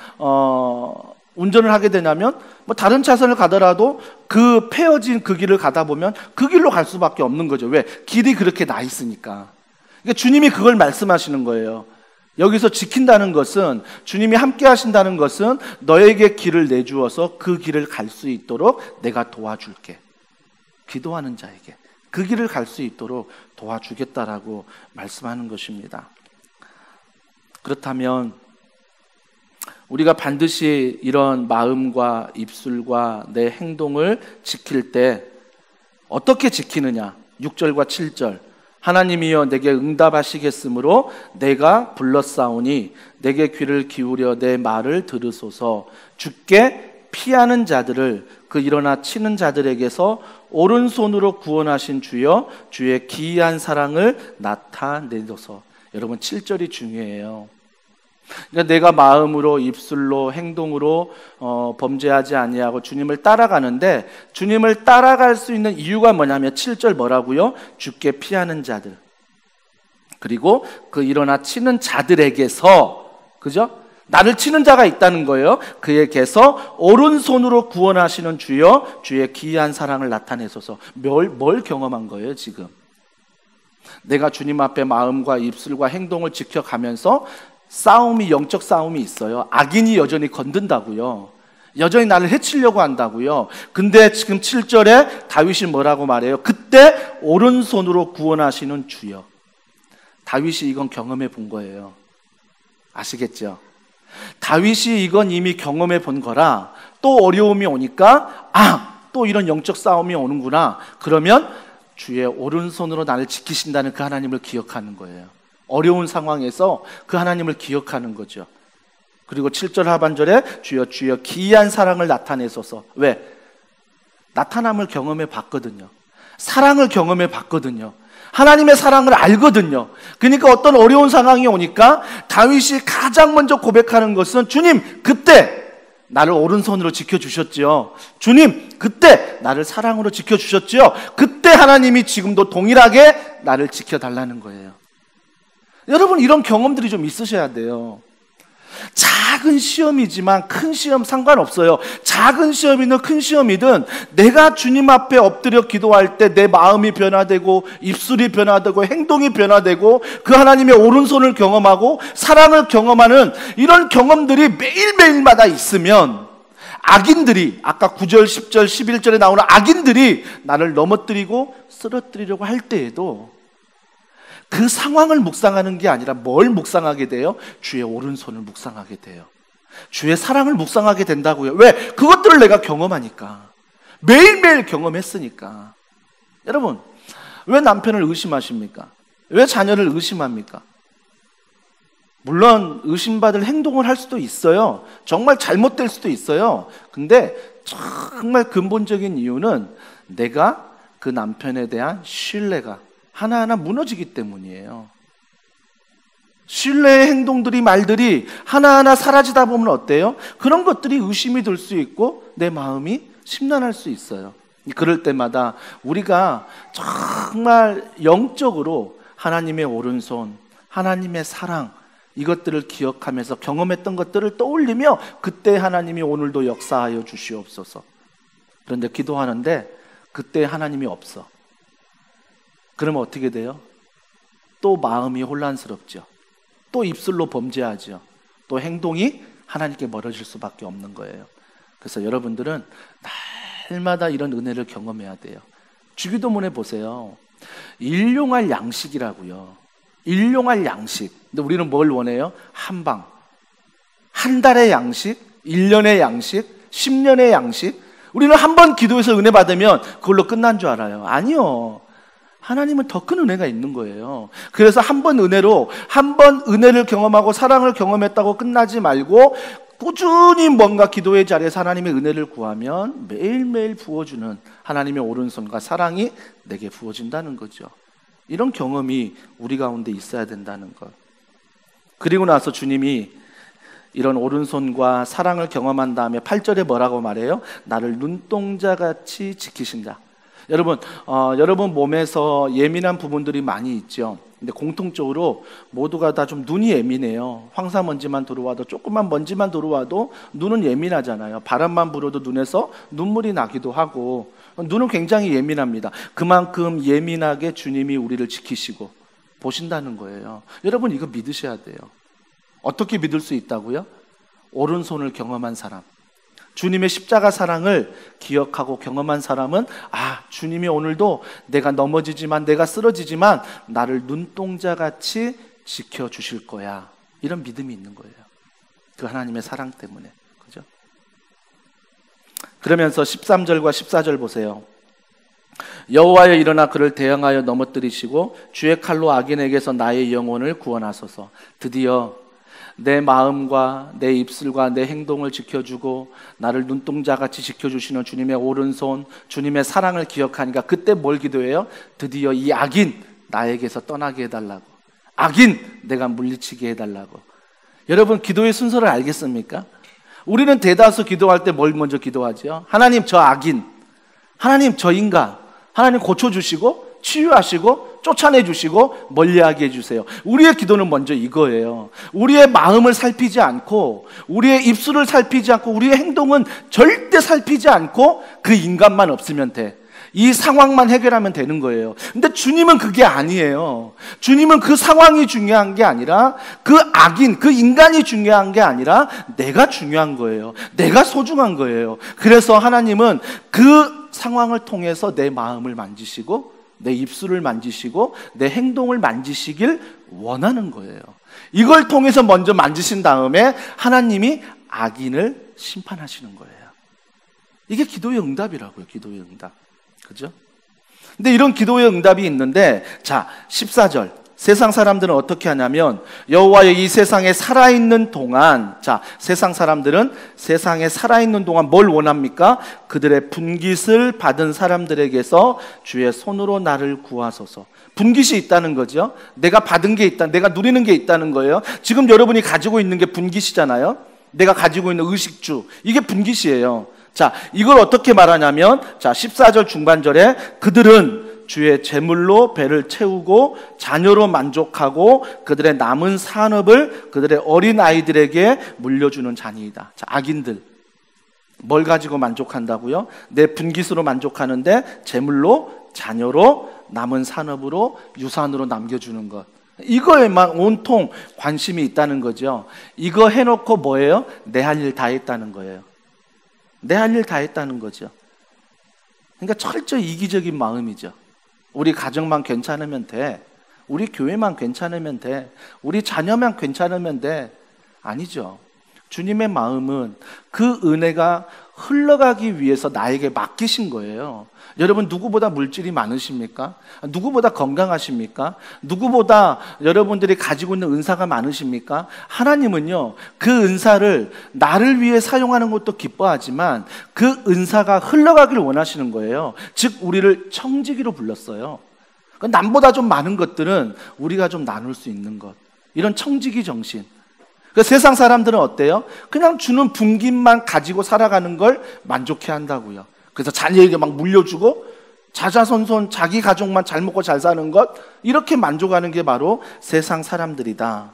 운전을 하게 되냐면 뭐 다른 차선을 가더라도 그 패어진 그 길을 가다 보면 그 길로 갈 수밖에 없는 거죠. 왜? 길이 그렇게 나 있으니까. 그러니까 주님이 그걸 말씀하시는 거예요. 여기서 지킨다는 것은, 주님이 함께 하신다는 것은 너에게 길을 내주어서 그 길을 갈 수 있도록 내가 도와줄게. 기도하는 자에게 그 길을 갈 수 있도록 도와주겠다라고 말씀하는 것입니다. 그렇다면 우리가 반드시 이런 마음과 입술과 내 행동을 지킬 때 어떻게 지키느냐? 6절과 7절. 하나님이여 내게 응답하시겠으므로 내가 불렀사오니 내게 귀를 기울여 내 말을 들으소서. 주께 피하는 자들을, 그 일어나 치는 자들에게서 오른손으로 구원하신 주여 주의 기이한 사랑을 나타내소서. 여러분 7절이 중요해요. 그러니까 내가 마음으로, 입술로, 행동으로 범죄하지 아니하고 주님을 따라가는데, 주님을 따라갈 수 있는 이유가 뭐냐면 7절 뭐라고요? 주께 피하는 자들, 그리고 그 일어나 치는 자들에게서, 그죠? 나를 치는 자가 있다는 거예요. 그에게서 오른손으로 구원하시는 주여 주의 기이한 사랑을 나타내소서. 뭘 경험한 거예요 지금? 내가 주님 앞에 마음과 입술과 행동을 지켜가면서 싸움이, 영적 싸움이 있어요. 악인이 여전히 건든다고요. 여전히 나를 해치려고 한다고요. 근데 지금 7절에 다윗이 뭐라고 말해요? 그때 오른손으로 구원하시는 주여. 다윗이 이건 경험해 본 거예요. 아시겠죠? 다윗이 이건 이미 경험해 본 거라 또 어려움이 오니까 또 이런 영적 싸움이 오는구나. 그러면 주의 오른손으로 나를 지키신다는 그 하나님을 기억하는 거예요. 어려운 상황에서 그 하나님을 기억하는 거죠. 그리고 7절 하반절에 주여 기이한 사랑을 나타내소서. 왜? 나타남을 경험해 봤거든요. 사랑을 경험해 봤거든요. 하나님의 사랑을 알거든요. 그러니까 어떤 어려운 상황이 오니까 다윗이 가장 먼저 고백하는 것은, 주님 그때 나를 오른손으로 지켜주셨지요. 주님 그때 나를 사랑으로 지켜주셨지요. 그때 하나님이 지금도 동일하게 나를 지켜달라는 거예요. 여러분 이런 경험들이 좀 있으셔야 돼요. 작은 시험이지만 큰 시험 상관없어요. 작은 시험이든 큰 시험이든 내가 주님 앞에 엎드려 기도할 때 내 마음이 변화되고 입술이 변화되고 행동이 변화되고 그 하나님의 오른손을 경험하고 사랑을 경험하는 이런 경험들이 매일매일마다 있으면, 악인들이, 아까 9절, 10절, 11절에 나오는 악인들이 나를 넘어뜨리고 쓰러뜨리려고 할 때에도 그 상황을 묵상하는 게 아니라 뭘 묵상하게 돼요? 주의 오른손을 묵상하게 돼요. 주의 사랑을 묵상하게 된다고요. 왜? 그것들을 내가 경험하니까. 매일매일 경험했으니까. 여러분, 왜 남편을 의심하십니까? 왜 자녀를 의심합니까? 물론 의심받을 행동을 할 수도 있어요. 정말 잘못될 수도 있어요. 근데 정말 근본적인 이유는 내가 그 남편에 대한 신뢰가 하나하나 무너지기 때문이에요. 신뢰의 행동들이, 말들이 하나하나 사라지다 보면 어때요? 그런 것들이 의심이 들 수 있고 내 마음이 심란할 수 있어요. 그럴 때마다 우리가 정말 영적으로 하나님의 오른손, 하나님의 사랑, 이것들을 기억하면서 경험했던 것들을 떠올리며 그때 하나님이 오늘도 역사하여 주시옵소서. 그런데 기도하는데 그때 하나님이 없어. 그러면 어떻게 돼요? 또 마음이 혼란스럽죠. 또 입술로 범죄하죠. 또 행동이 하나님께 멀어질 수밖에 없는 거예요. 그래서 여러분들은 날마다 이런 은혜를 경험해야 돼요. 주기도문에 보세요. 일용할 양식이라고요. 일용할 양식. 근데 우리는 뭘 원해요? 한 방. 한 달의 양식, 1년의 양식, 10년의 양식. 우리는 한 번 기도해서 은혜 받으면 그걸로 끝난 줄 알아요. 아니요. 하나님은 더 큰 은혜가 있는 거예요. 그래서 한 번 은혜를 경험하고 사랑을 경험했다고 끝나지 말고 꾸준히 뭔가 기도의 자리에서 하나님의 은혜를 구하면 매일매일 부어주는 하나님의 오른손과 사랑이 내게 부어진다는 거죠. 이런 경험이 우리 가운데 있어야 된다는 것. 그리고 나서 주님이 이런 오른손과 사랑을 경험한 다음에 8절에 뭐라고 말해요? 나를 눈동자같이 지키신다. 여러분 몸에서 예민한 부분들이 많이 있죠. 근데 공통적으로 모두가 다 좀 눈이 예민해요. 황사먼지만 들어와도, 조그만 먼지만 들어와도 눈은 예민하잖아요. 바람만 불어도 눈에서 눈물이 나기도 하고, 눈은 굉장히 예민합니다. 그만큼 예민하게 주님이 우리를 지키시고 보신다는 거예요. 여러분 이거 믿으셔야 돼요. 어떻게 믿을 수 있다고요? 오른손을 경험한 사람, 주님의 십자가 사랑을 기억하고 경험한 사람은 주님이 오늘도 내가 넘어지지만, 내가 쓰러지지만 나를 눈동자같이 지켜주실 거야, 이런 믿음이 있는 거예요. 그 하나님의 사랑 때문에. 그죠? 그러면서 13절과 14절 보세요. 여호와여 일어나 그를 대항하여 넘어뜨리시고 주의 칼로 악인에게서 나의 영혼을 구원하소서. 드디어 내 마음과 내 입술과 내 행동을 지켜주고 나를 눈동자같이 지켜주시는 주님의 오른손, 주님의 사랑을 기억하니까 그때 뭘 기도해요? 드디어 이 악인 나에게서 떠나게 해달라고, 악인 내가 물리치게 해달라고. 여러분 기도의 순서를 알겠습니까? 우리는 대다수 기도할 때 뭘 먼저 기도하죠? 하나님 저 악인, 하나님 저 인간, 하나님 고쳐주시고 치유하시고 쫓아내주시고 멀리하게 해주세요. 우리의 기도는 먼저 이거예요. 우리의 마음을 살피지 않고, 우리의 입술을 살피지 않고, 우리의 행동은 절대 살피지 않고 그 인간만 없으면 돼. 이 상황만 해결하면 되는 거예요. 근데 주님은 그게 아니에요. 주님은 그 상황이 중요한 게 아니라, 그 악인, 그 인간이 중요한 게 아니라 내가 중요한 거예요. 내가 소중한 거예요. 그래서 하나님은 그 상황을 통해서 내 마음을 만지시고 내 입술을 만지시고 내 행동을 만지시길 원하는 거예요. 이걸 통해서 먼저 만지신 다음에 하나님이 악인을 심판하시는 거예요. 이게 기도의 응답이라고요. 기도의 응답. 그죠? 근데 이런 기도의 응답이 있는데, 자 14절 세상 사람들은 어떻게 하냐면, 여호와의 이 세상에 살아있는 동안, 자 세상 사람들은 세상에 살아있는 동안 뭘 원합니까? 그들의 분깃을 받은 사람들에게서 주의 손으로 나를 구하소서. 분깃이 있다는 거죠. 내가 받은 게 있다, 내가 누리는 게 있다는 거예요. 지금 여러분이 가지고 있는 게 분깃이잖아요. 내가 가지고 있는 의식주, 이게 분깃이에요. 자, 이걸 어떻게 말하냐면, 자 14절 중반절에 그들은 주의 재물로 배를 채우고 자녀로 만족하고 그들의 남은 산업을 그들의 어린 아이들에게 물려주는 자니이다. 자, 악인들 뭘 가지고 만족한다고요? 내 분깃으로 만족하는데 재물로, 자녀로, 남은 산업으로, 유산으로 남겨주는 것, 이거에만 온통 관심이 있다는 거죠. 이거 해놓고 뭐예요? 내 할 일 다 했다는 거예요. 내 할 일 다 했다는 거죠. 그러니까 철저히 이기적인 마음이죠. 우리 가정만 괜찮으면 돼, 우리 교회만 괜찮으면 돼, 우리 자녀만 괜찮으면 돼. 아니죠. 주님의 마음은 그 은혜가 흘러가기 위해서 나에게 맡기신 거예요. 여러분 누구보다 물질이 많으십니까? 누구보다 건강하십니까? 누구보다 여러분들이 가지고 있는 은사가 많으십니까? 하나님은요, 그 은사를 나를 위해 사용하는 것도 기뻐하지만 그 은사가 흘러가기를 원하시는 거예요. 즉 우리를 청지기로 불렀어요. 남보다 좀 많은 것들은 우리가 좀 나눌 수 있는 것, 이런 청지기 정신. 세상 사람들은 어때요? 그냥 주는 분깃만 가지고 살아가는 걸 만족해 한다고요. 그래서 자녀에게 막 물려주고 자자손손 자기 가족만 잘 먹고 잘 사는 것, 이렇게 만족하는 게 바로 세상 사람들이다.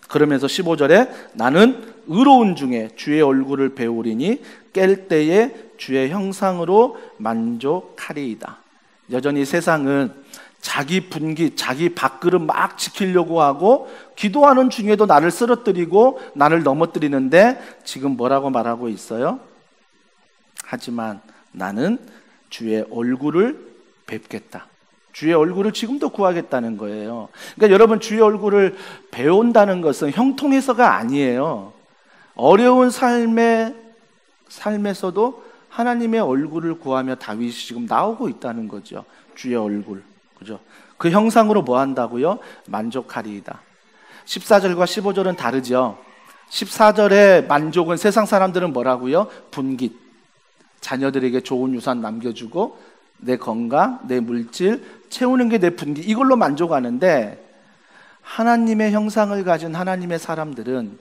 그러면서 15절에 나는 의로운 중에 주의 얼굴을 배우리니 깰 때에 주의 형상으로 만족하리이다. 여전히 세상은 자기 분깃, 자기 밥그릇 막 지키려고 하고 기도하는 중에도 나를 쓰러뜨리고 나를 넘어뜨리는데 지금 뭐라고 말하고 있어요? 하지만 나는 주의 얼굴을 뵙겠다. 주의 얼굴을 지금도 구하겠다는 거예요. 그러니까 여러분, 주의 얼굴을 배운다는 것은 형통해서가 아니에요. 어려운 삶에서도 하나님의 얼굴을 구하며 다윗이 지금 나오고 있다는 거죠. 주의 얼굴, 그죠? 그 형상으로 뭐 한다고요? 만족하리이다. 14절과 15절은 다르죠. 14절의 만족은 세상 사람들은 뭐라고요? 분깃. 자녀들에게 좋은 유산 남겨주고 내 건강, 내 물질 채우는 게 내 분깃. 이걸로 만족하는데 하나님의 형상을 가진 하나님의 사람들은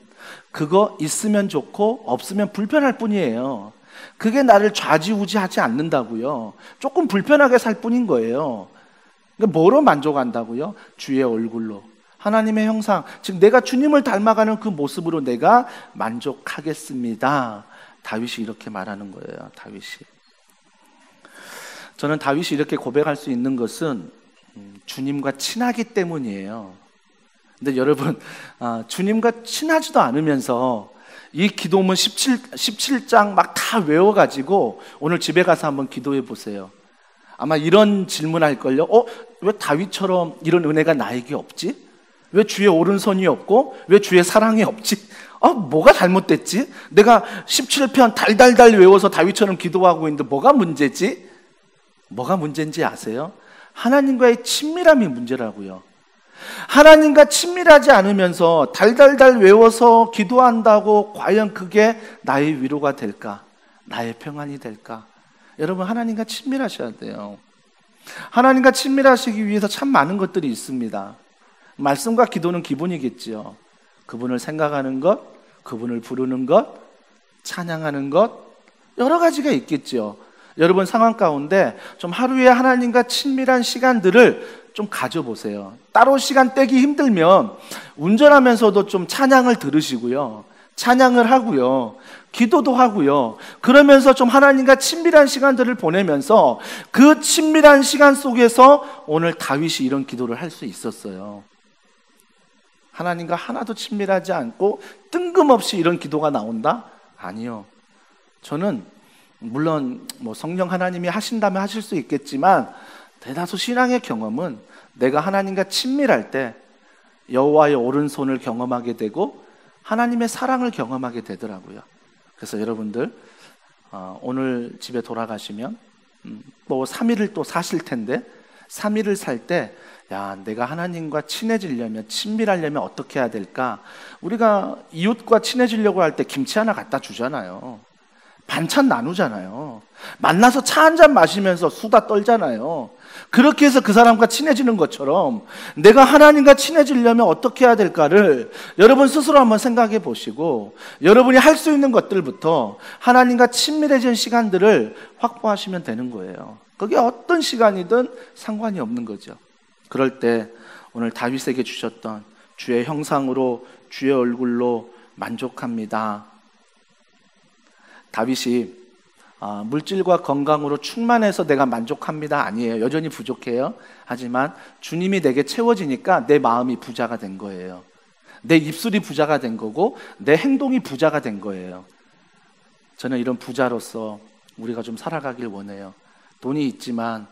그거 있으면 좋고 없으면 불편할 뿐이에요. 그게 나를 좌지우지하지 않는다고요. 조금 불편하게 살 뿐인 거예요. 그러니까 뭐로 만족한다고요? 주의 얼굴로. 하나님의 형상, 즉 내가 주님을 닮아가는 그 모습으로 내가 만족하겠습니다. 다윗이 이렇게 말하는 거예요. 다윗이. 저는 다윗이 이렇게 고백할 수 있는 것은 주님과 친하기 때문이에요. 근데 여러분, 주님과 친하지도 않으면서 이 기도문 17장 막 다 외워가지고 오늘 집에 가서 한번 기도해 보세요. 아마 이런 질문할걸요. 왜 다윗처럼 이런 은혜가 나에게 없지? 왜 주의 오른손이 없고 왜 주의 사랑이 없지? 뭐가 잘못됐지? 내가 17편 달달달 외워서 다윗처럼 기도하고 있는데 뭐가 문제지? 뭐가 문제인지 아세요? 하나님과의 친밀함이 문제라고요. 하나님과 친밀하지 않으면서 달달달 외워서 기도한다고 과연 그게 나의 위로가 될까? 나의 평안이 될까? 여러분, 하나님과 친밀하셔야 돼요. 하나님과 친밀하시기 위해서 참 많은 것들이 있습니다. 말씀과 기도는 기본이겠죠. 그분을 생각하는 것, 그분을 부르는 것, 찬양하는 것, 여러 가지가 있겠죠. 여러분 상황 가운데 좀 하루에 하나님과 친밀한 시간들을 좀 가져보세요. 따로 시간 떼기 힘들면 운전하면서도 좀 찬양을 들으시고요. 찬양을 하고요. 기도도 하고요. 그러면서 좀 하나님과 친밀한 시간들을 보내면서 그 친밀한 시간 속에서 오늘 다윗이 이런 기도를 할 수 있었어요. 하나님과 하나도 친밀하지 않고 뜬금없이 이런 기도가 나온다? 아니요. 저는 물론 성령 하나님이 하신다면 하실 수 있겠지만 대다수 신앙의 경험은 내가 하나님과 친밀할 때 여호와의 오른손을 경험하게 되고 하나님의 사랑을 경험하게 되더라고요. 그래서 여러분들 오늘 집에 돌아가시면 3일을 또 사실 텐데 3일을 살 때 내가 하나님과 친해지려면 친밀하려면 어떻게 해야 될까? 우리가 이웃과 친해지려고 할 때 김치 하나 갖다 주잖아요. 반찬 나누잖아요. 만나서 차 한잔 마시면서 수다 떨잖아요. 그렇게 해서 그 사람과 친해지는 것처럼 내가 하나님과 친해지려면 어떻게 해야 될까를 여러분 스스로 한번 생각해 보시고 여러분이 할 수 있는 것들부터 하나님과 친밀해진 시간들을 확보하시면 되는 거예요. 그게 어떤 시간이든 상관이 없는 거죠. 그럴 때 오늘 다윗에게 주셨던 주의 형상으로 주의 얼굴로 만족합니다. 다윗이 물질과 건강으로 충만해서 내가 만족합니다 아니에요. 여전히 부족해요. 하지만 주님이 내게 채워지니까 내 마음이 부자가 된 거예요. 내 입술이 부자가 된 거고 내 행동이 부자가 된 거예요. 저는 이런 부자로서 우리가 좀 살아가길 원해요. 돈이 있지만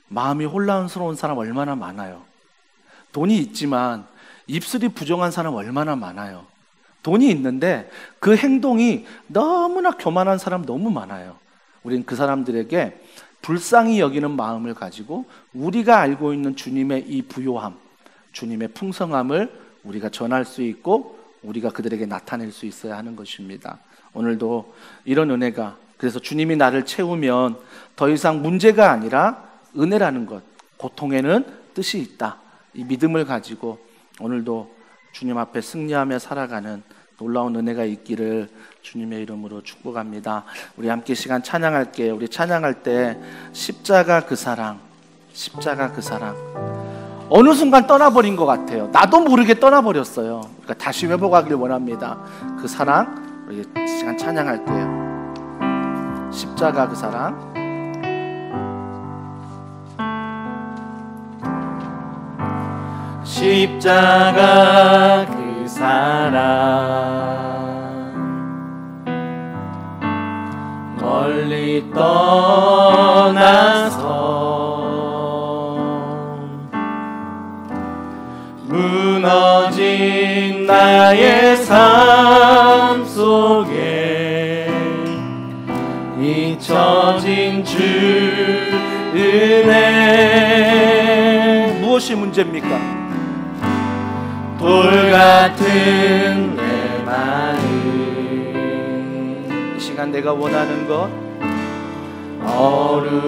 마음이 혼란스러운 사람 얼마나 많아요. 돈이 있지만 입술이 부정한 사람 얼마나 많아요. 돈이 있는데 그 행동이 너무나 교만한 사람 너무 많아요. 우리는 그 사람들에게 불쌍히 여기는 마음을 가지고 우리가 알고 있는 주님의 이 부요함, 주님의 풍성함을 우리가 전할 수 있고 우리가 그들에게 나타낼 수 있어야 하는 것입니다. 오늘도 이런 은혜가, 그래서 주님이 나를 채우면 더 이상 문제가 아니라 은혜라는 것, 고통에는 뜻이 있다. 이 믿음을 가지고 오늘도 주님 앞에 승리하며 살아가는 놀라운 은혜가 있기를 주님의 이름으로 축복합니다. 우리 함께 시간 찬양할게요. 우리 찬양할 때 십자가 그 사랑, 십자가 그 사랑. 어느 순간 떠나버린 것 같아요. 나도 모르게 떠나버렸어요. 그러니까 다시 회복하길 원합니다. 그 사랑, 우리 시간 찬양할게요. 십자가 그 사랑. 십자가 그 사랑 멀리 떠나서 무너진 나의 삶 속에 잊혀진 주 은혜. 무엇이 문제입니까? 돌 같은 내 마음, 이 시간 내가 원하는 것 어루만지사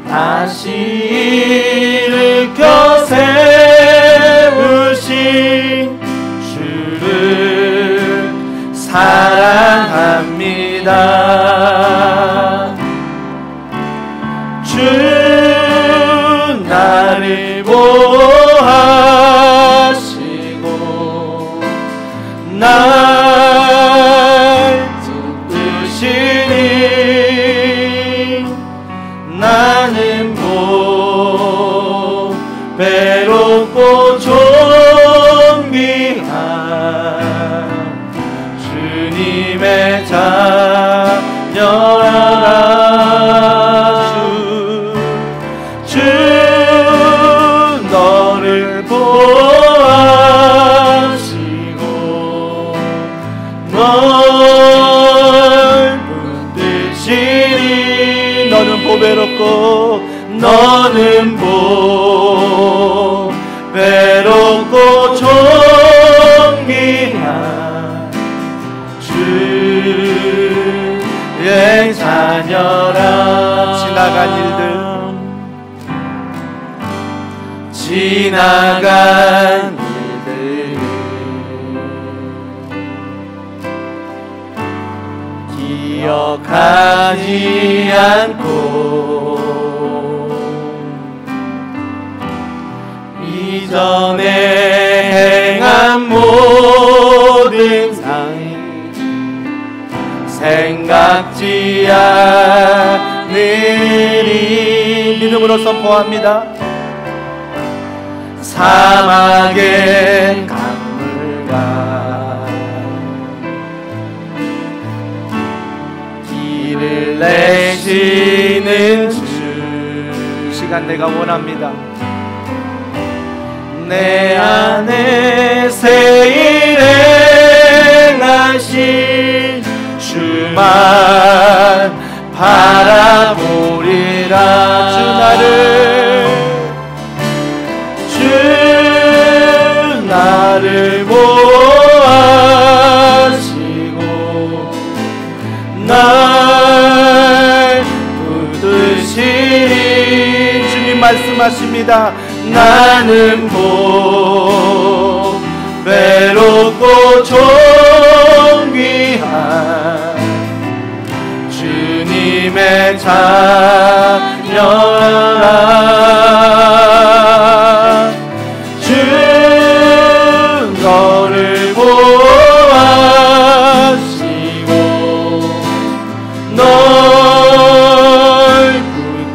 다시 일으켜 세우신 주를 사랑합니다. 주 나를 보호하시고 날 지키시니 나는 외롭고 존귀한 주님의 자녀라. 주 너를 보호하시고 널 붙드시니 너는 보배롭고 외롭고 존귀한 주의 자녀라. 지나간 일들 기억하지 않고 이전에 행한 모든 상이 생각지 않으리. 믿음으로 선포합니다. 사막의 강물과 길을 내시는 주, 이 시간 내가 원합니다. 내 안에 새 일 행하신 주만 바라보리라. 주 나를 보호하시고 날 붙드시니. 주님 말씀하십니다. 나는 외롭고 존귀한 주님의 자녀라. 주 너를 보호하시고 널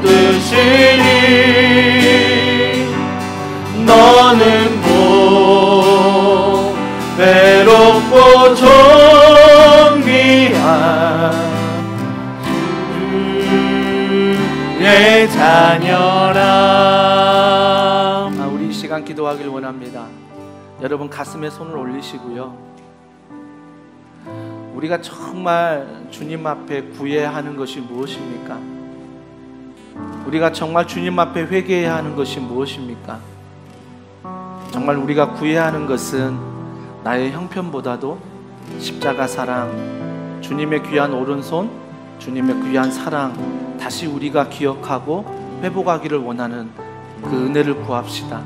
붙드시니 너는 외롭고 존귀한 주의 자녀라. 우리 이 시간 기도하길 원합니다. 여러분 가슴에 손을 올리시고요. 우리가 정말 주님 앞에 구해야 하는 것이 무엇입니까? 우리가 정말 주님 앞에 회개해야 하는 것이 무엇입니까? 정말 우리가 구해야 하는 것은 나의 형편보다도 십자가 사랑, 주님의 귀한 오른손, 주님의 귀한 사랑 다시 우리가 기억하고 회복하기를 원하는 그 은혜를 구합시다.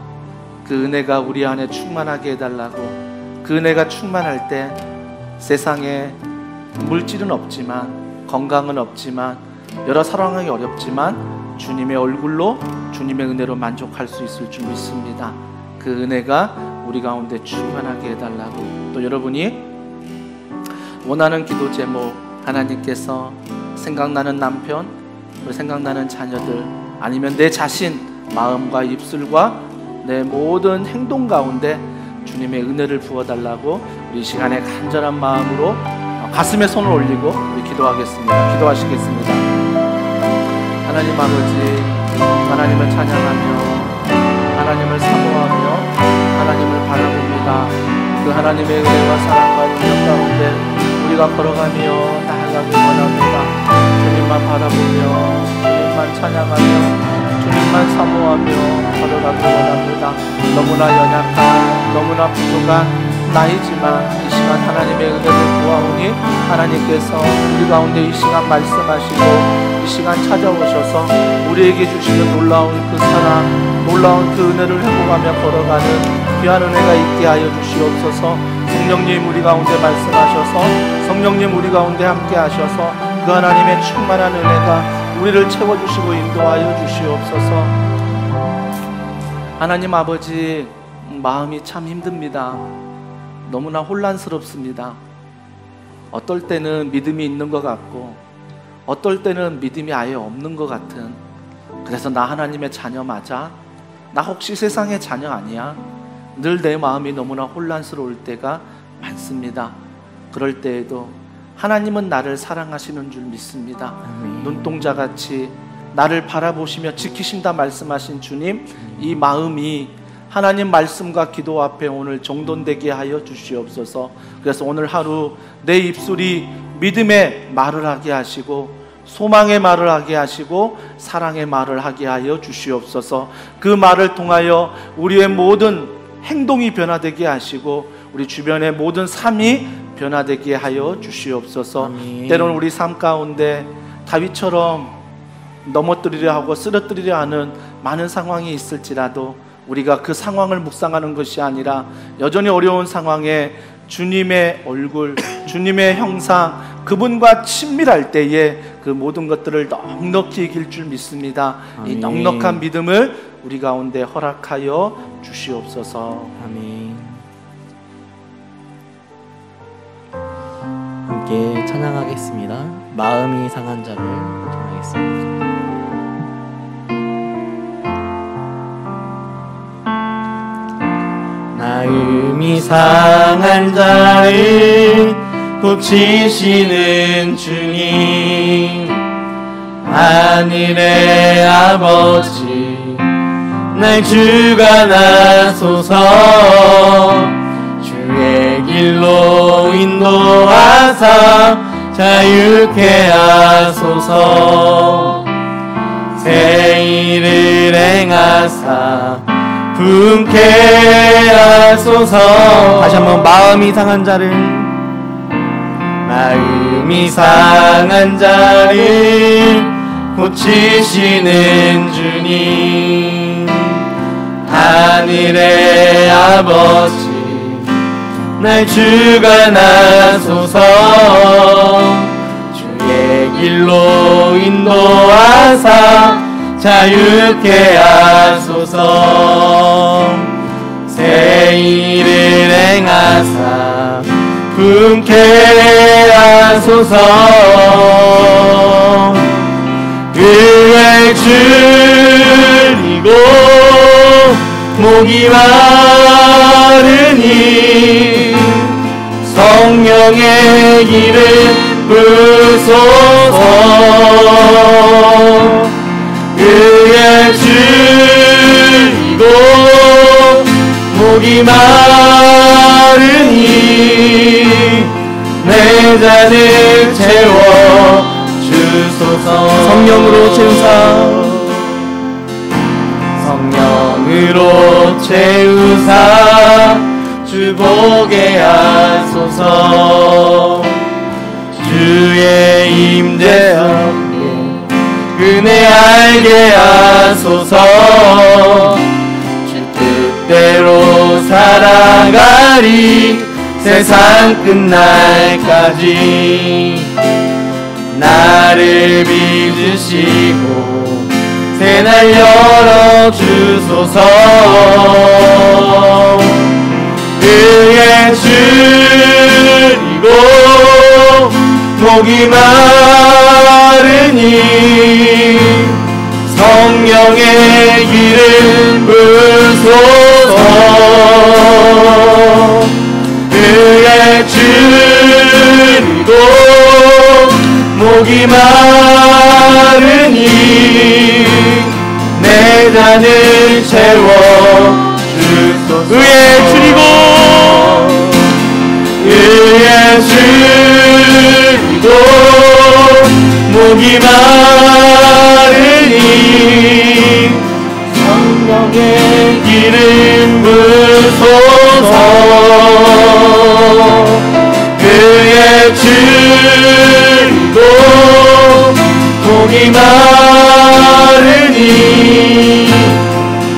그 은혜가 우리 안에 충만하게 해달라고. 그 은혜가 충만할 때 세상에 물질은 없지만, 건강은 없지만, 여러 사랑하기 어렵지만 주님의 얼굴로, 주님의 은혜로 만족할 수 있을 줄 믿습니다. 그 은혜가 우리 가운데 충만하게 해달라고. 또 여러분이 원하는 기도 제목, 하나님께서 생각나는 남편, 생각나는 자녀들, 아니면 내 자신, 마음과 입술과 내 모든 행동 가운데 주님의 은혜를 부어달라고 우리 이 시간에 간절한 마음으로 가슴에 손을 올리고 우리 기도하겠습니다. 기도하시겠습니다. 하나님 아버지, 하나님을 찬양하며 하나님을 사모하며 하나님을 바라봅니다. 그 하나님의 은혜와 사랑과 능력 가운데 우리가 걸어가며 나아가기 원합니다. 주님만 바라보며 주님만 찬양하며 주님만 사모하며 걸어가기 원합니다. 너무나 연약한, 너무나 부족한 나이지만 이 시간 하나님의 은혜를 구하오니 하나님께서 우리 가운데 이 시간 말씀하시고 이 시간 찾아오셔서 우리에게 주시는 놀라운 그 사랑, 놀라운 그 은혜를 회복하며 걸어가는 귀한 은혜가 있게 하여 주시옵소서. 성령님 우리 가운데 말씀하셔서 성령님 우리 가운데 함께 하셔서 그 하나님의 충만한 은혜가 우리를 채워주시고 인도하여 주시옵소서. 하나님 아버지, 마음이 참 힘듭니다. 너무나 혼란스럽습니다. 어떨 때는 믿음이 있는 것 같고 어떨 때는 믿음이 아예 없는 것 같은, 그래서 나 하나님의 자녀 맞아? 나 혹시 세상의 자녀 아니야? 늘 내 마음이 너무나 혼란스러울 때가 많습니다. 그럴 때에도 하나님은 나를 사랑하시는 줄 믿습니다. 눈동자같이 나를 바라보시며 지키신다 말씀하신 주님, 이 마음이 하나님 말씀과 기도 앞에 오늘 정돈되게 하여 주시옵소서. 그래서 오늘 하루 내 입술이 믿음의 말을 하게 하시고 소망의 말을 하게 하시고 사랑의 말을 하게 하여 주시옵소서. 그 말을 통하여 우리의 모든 행동이 변화되게 하시고 우리 주변의 모든 삶이 변화되게 하여 주시옵소서. 아멘. 때로는 우리 삶 가운데 다윗처럼 넘어뜨리려 하고 쓰러뜨리려 하는 많은 상황이 있을지라도 우리가 그 상황을 묵상하는 것이 아니라 여전히 어려운 상황에 주님의 얼굴, 주님의 형상, 그분과 친밀할 때에 그 모든 것들을 넉넉히 이길 줄 믿습니다. 아멘. 이 넉넉한 믿음을 우리 가운데 허락하여 주시옵소서. 아멘. 함께 찬양하겠습니다. 마음이 상한 자를 찬양하겠습니다. 마음이 상한 자를 고치시는 주님, 하늘의 아버지 날 주관하소서. 주의 길로 인도하사 자유케 하소서. 새 일을 행하사 분케 하소서. 다시 한번 마음이 상한 자를, 마음이 상한 자를 고치시는 주님, 하늘의 아버지 날 주관하소서. 주의 길로 인도하사 자유케 하소서. 새 일을 행하사 분케 하소서. 그의 줄이고 목이 마르니 성령의 길을 부소서. 그의 줄이고 목이 마르니 내 잔을 채워 주소서. 성령으로 채우사, 성령으로 채우사 주 보게 하소서. 주의 임재 은혜 알게 하소서. 주 뜻대로 살아가리 세상 끝날까지. 나를 빚으시고 새날 열어주소서. 그의 줄이고 목이 마르니 성령의 길을 부소서. 목이 마르니 내 잔을 채워 주소서. 의에 줄이고 목이 마르니 성령의 기름 부소서. 의에 줄이고 목이 마르니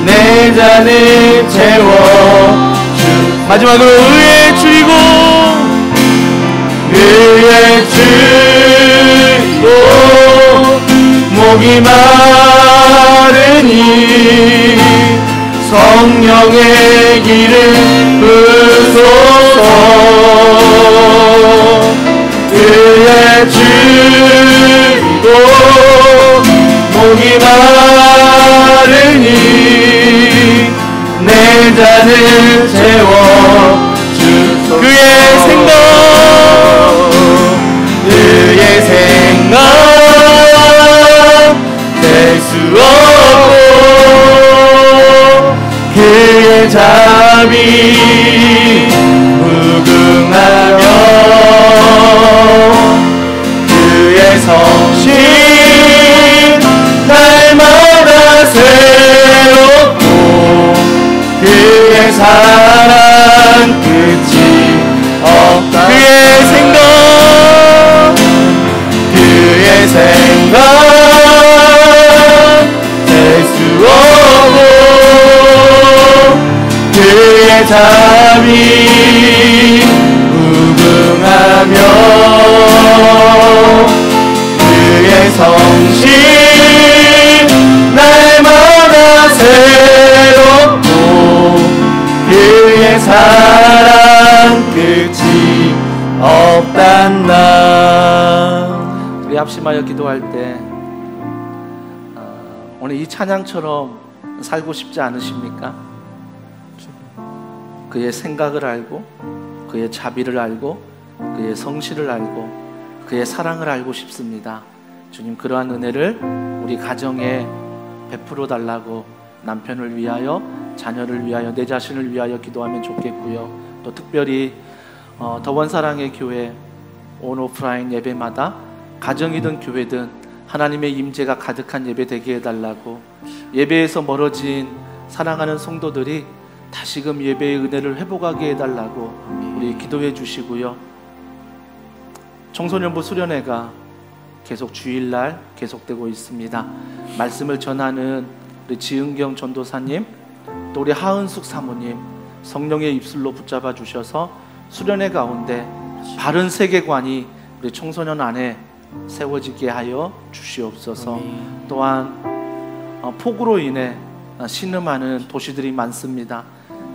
내 잔을 채워 주. 마지막으로 의에 줄이고 의에 줄이고 목이 마르니 성령의 기름 부소서. 의에 줄이고 목이 마르니 내 잔을 채워 주소서. 그의 생각 그의 생각 될 수 없고 그의 자비 무궁하며 그의 성실 날마다 새롭고 그의 사랑 끝이 없다. 그의 생각 그의 생각 될 수 없고 그의 자비 무궁하며 그의 성실 날마다 새롭고 그의 사랑 끝이 없단다. 우리 합심하여 기도할 때 오늘 이 찬양처럼 살고 싶지 않으십니까? 그의 생각을 알고 그의 자비를 알고 그의 성실을 알고 그의 사랑을 알고 싶습니다. 주님, 그러한 은혜를 우리 가정에 베풀어 달라고 남편을 위하여, 자녀를 위하여, 내 자신을 위하여 기도하면 좋겠고요. 또 특별히 더원사랑의 교회 온오프라인 예배마다 가정이든 교회든 하나님의 임재가 가득한 예배 되게 해달라고, 예배에서 멀어진 사랑하는 성도들이 다시금 예배의 은혜를 회복하게 해달라고 우리 기도해 주시고요. 청소년부 수련회가 계속 주일날 계속되고 있습니다. 말씀을 전하는 우리 지은경 전도사님, 또 우리 하은숙 사모님, 성령의 입술로 붙잡아 주셔서 수련회 가운데 바른 세계관이 우리 청소년 안에 세워지게 하여 주시옵소서. 또한 폭우로 인해 신음하는 도시들이 많습니다.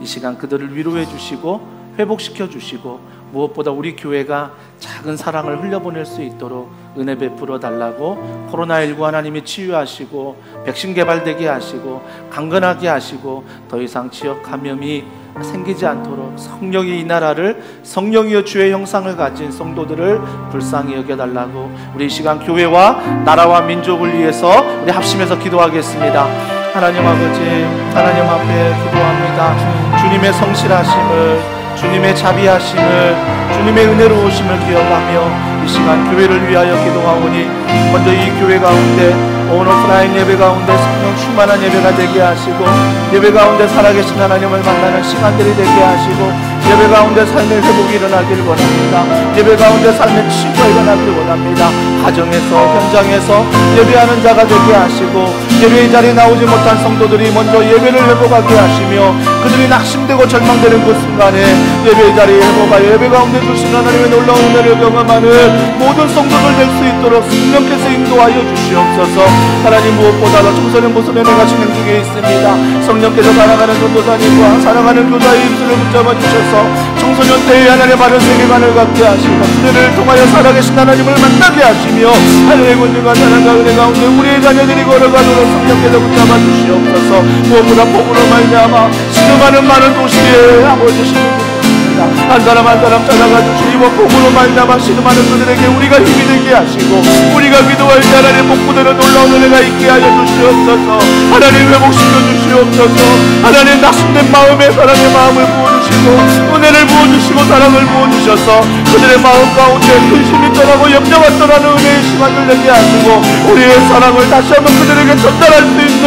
이 시간 그들을 위로해 주시고 회복시켜 주시고, 무엇보다 우리 교회가 작은 사랑을 흘려보낼 수 있도록 은혜 베풀어 달라고, 코로나19 하나님이 치유하시고 백신 개발되게 하시고 강건하게 하시고 더 이상 지역 감염이 생기지 않도록 성령이 이 나라를, 성령이여 주의 형상을 가진 성도들을 불쌍히 여겨달라고, 우리 이 시간 교회와 나라와 민족을 위해서 우리 합심해서 기도하겠습니다. 하나님 아버지, 하나님 앞에 기도합니다. 주님의 성실하심을, 주님의 자비하심을, 주님의 은혜로우심을 기억하며 이 시간 교회를 위하여 기도하오니, 먼저 이 교회 가운데 온오프라인 예배 가운데 성령 충만한 예배가 되게 하시고, 예배 가운데 살아계신 하나님을 만나는 시간들이 되게 하시고, 예배 가운데 삶의 회복이 일어나길 원합니다. 예배 가운데 삶의 치유가 일어나길 원합니다. 가정에서, 현장에서 예배하는 자가 되게 하시고, 예배의 자리에 나오지 못한 성도들이 먼저 예배를 회복하게 하시며, 그들이 낙심되고 절망되는 그 순간에 예배의 자리에 회복하여 예배 가운데 주신 하나님의 놀라운 은혜를 경험하는 모든 성도들 될 수 있도록 성령께서 인도하여 주시옵소서. 하나님, 무엇보다 청소년 모습에 내가 진행 중에 있습니다. 성령께서 사랑하는 전도사님과 사랑하는 교사의 입술을 붙잡아 주셔서 청소년 때에 하나님의 바른 세계관을 갖게 하시고, 그들을 통하여 살아계신 하나님을 만나게 하시며, 하늘의 권능과 사랑과 은혜 가운데 우리의 자녀들이 걸어가도록 성령께서 붙잡아 주시옵소서. 무엇보다 폭우로 말미암아 신음하는 많은 도시에 아버지 신음입니다. 한 사람 한 사람 찾아가 주시고 복으로 말미암아 신음하는 그들에게 우리가 힘이 되게 하시고 우리가 기도할 때 하나님 복부대로 놀라운 은혜가 있게 하여 주시옵소서. 하나님 회복시켜 주시옵소서. 하나님 낙심된 마음에 하나님의 마음을 부어주시고 은혜를 부어주시고 사랑을 부어주셔서 그들의 마음 가운데 근심이 떠나고 염려가 떠나는 은혜의 시간을 내게 하시고 우리의 사랑을 다시 한번 그들에게 전달할 수 있는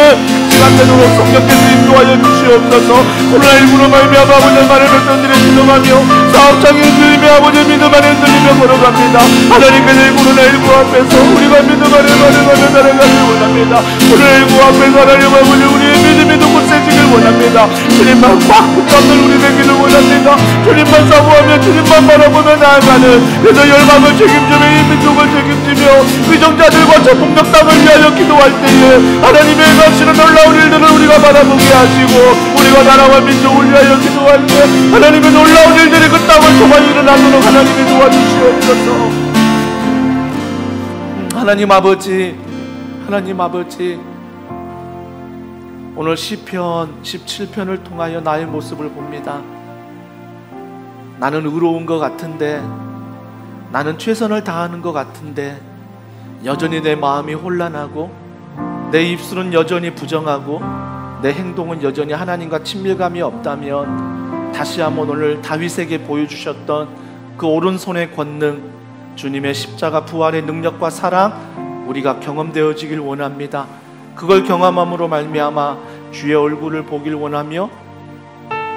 시간 되도록 성령께서 인도하여 주시옵소서. 코로나19로 말미암아 아버지의 말을 백성들이 신음하며 사업장이 흔들리며 아버지의 믿음 안에 흔들리며 걸어갑니다. 하나님께서 코로나19 앞에서 우리가 믿음 안에 걸어가며 살아가길 원합니다. 코로나19 앞에서 하나님 아버지 우리의 믿음이 너무 세지길 원합니다. 주님만 꽉 붙잡는 우리 되기를 원합니다. 주님만 사모하며 주님만 바라보며 나아가는 그래서 열방을 책임지며 이 민족을 책임지며 위정자들과 저 북녘 땅을 위하여 기도할 때에 하나님의 가시는 놀라운 일들을 우리가 바라보게 하시고 우리가 나라와 민족을 위하여 기도할 때 하나님의 놀라운 일들이 그 땅을 통하여 일어나도록 하나님이 도와주시옵소서. 하나님 아버지, 하나님 아버지, 오늘 시편 17편을 통하여 나의 모습을 봅니다. 나는 의로운 것 같은데, 나는 최선을 다하는 것 같은데 여전히 내 마음이 혼란하고 내 입술은 여전히 부정하고 내 행동은 여전히 하나님과 친밀감이 없다면 다시 한번 오늘 다윗에게 보여주셨던 그 오른손의 권능, 주님의 십자가 부활의 능력과 사랑 우리가 경험되어지길 원합니다. 그걸 경험함으로 말미암아 주의 얼굴을 보길 원하며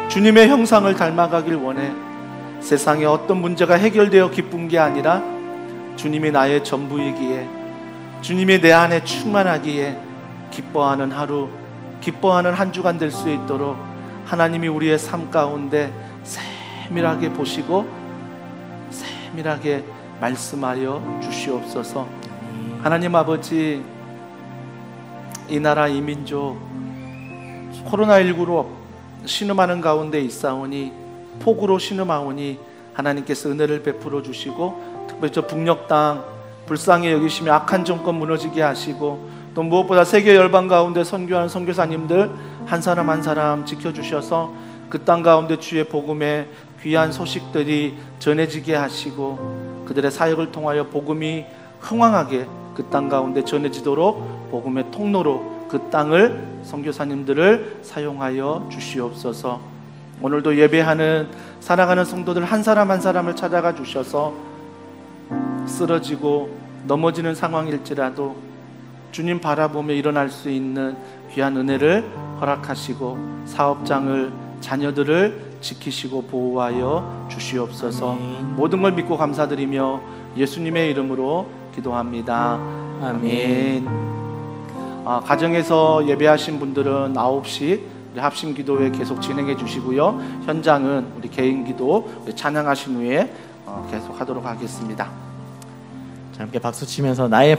주님의 형상을 닮아가길 원해. 세상에 어떤 문제가 해결되어 기쁜 게 아니라 주님이 나의 전부이기에 주님이 내 안에 충만하기에 기뻐하는 하루, 기뻐하는 한 주간 될 수 있도록 하나님이 우리의 삶 가운데 세밀하게 보시고 세밀하게 말씀하여 주시옵소서. 하나님 아버지, 이 나라 이 민족 코로나19로 신음하는 가운데 있사오니 폭우로 신음하오니 하나님께서 은혜를 베풀어 주시고 특별히 저 북녘 땅 불쌍히 여기시며 악한 정권 무너지게 하시고 또 무엇보다 세계 열방 가운데 선교하는 선교사님들 한 사람 한 사람 지켜주셔서 그 땅 가운데 주의 복음의 귀한 소식들이 전해지게 하시고 그들의 사역을 통하여 복음이 흥왕하게 그 땅 가운데 전해지도록 복음의 통로로 그 땅을 선교사님들을 사용하여 주시옵소서. 오늘도 예배하는 사랑하는 성도들 한 사람 한 사람을 찾아가 주셔서 쓰러지고 넘어지는 상황일지라도 주님 바라보며 일어날 수 있는 귀한 은혜를 허락하시고 사업장을 자녀들을 지키시고 보호하여 주시옵소서. 모든 걸 믿고 감사드리며 예수님의 이름으로 기도합니다. 아멘. 가정에서 예배하신 분들은 9시 우리 합심 기도회 계속 진행해 주시고요. 현장은 우리 개인 기도 찬양하신 후에 계속 하도록 하겠습니다. 자, 함께 박수 치면서 나의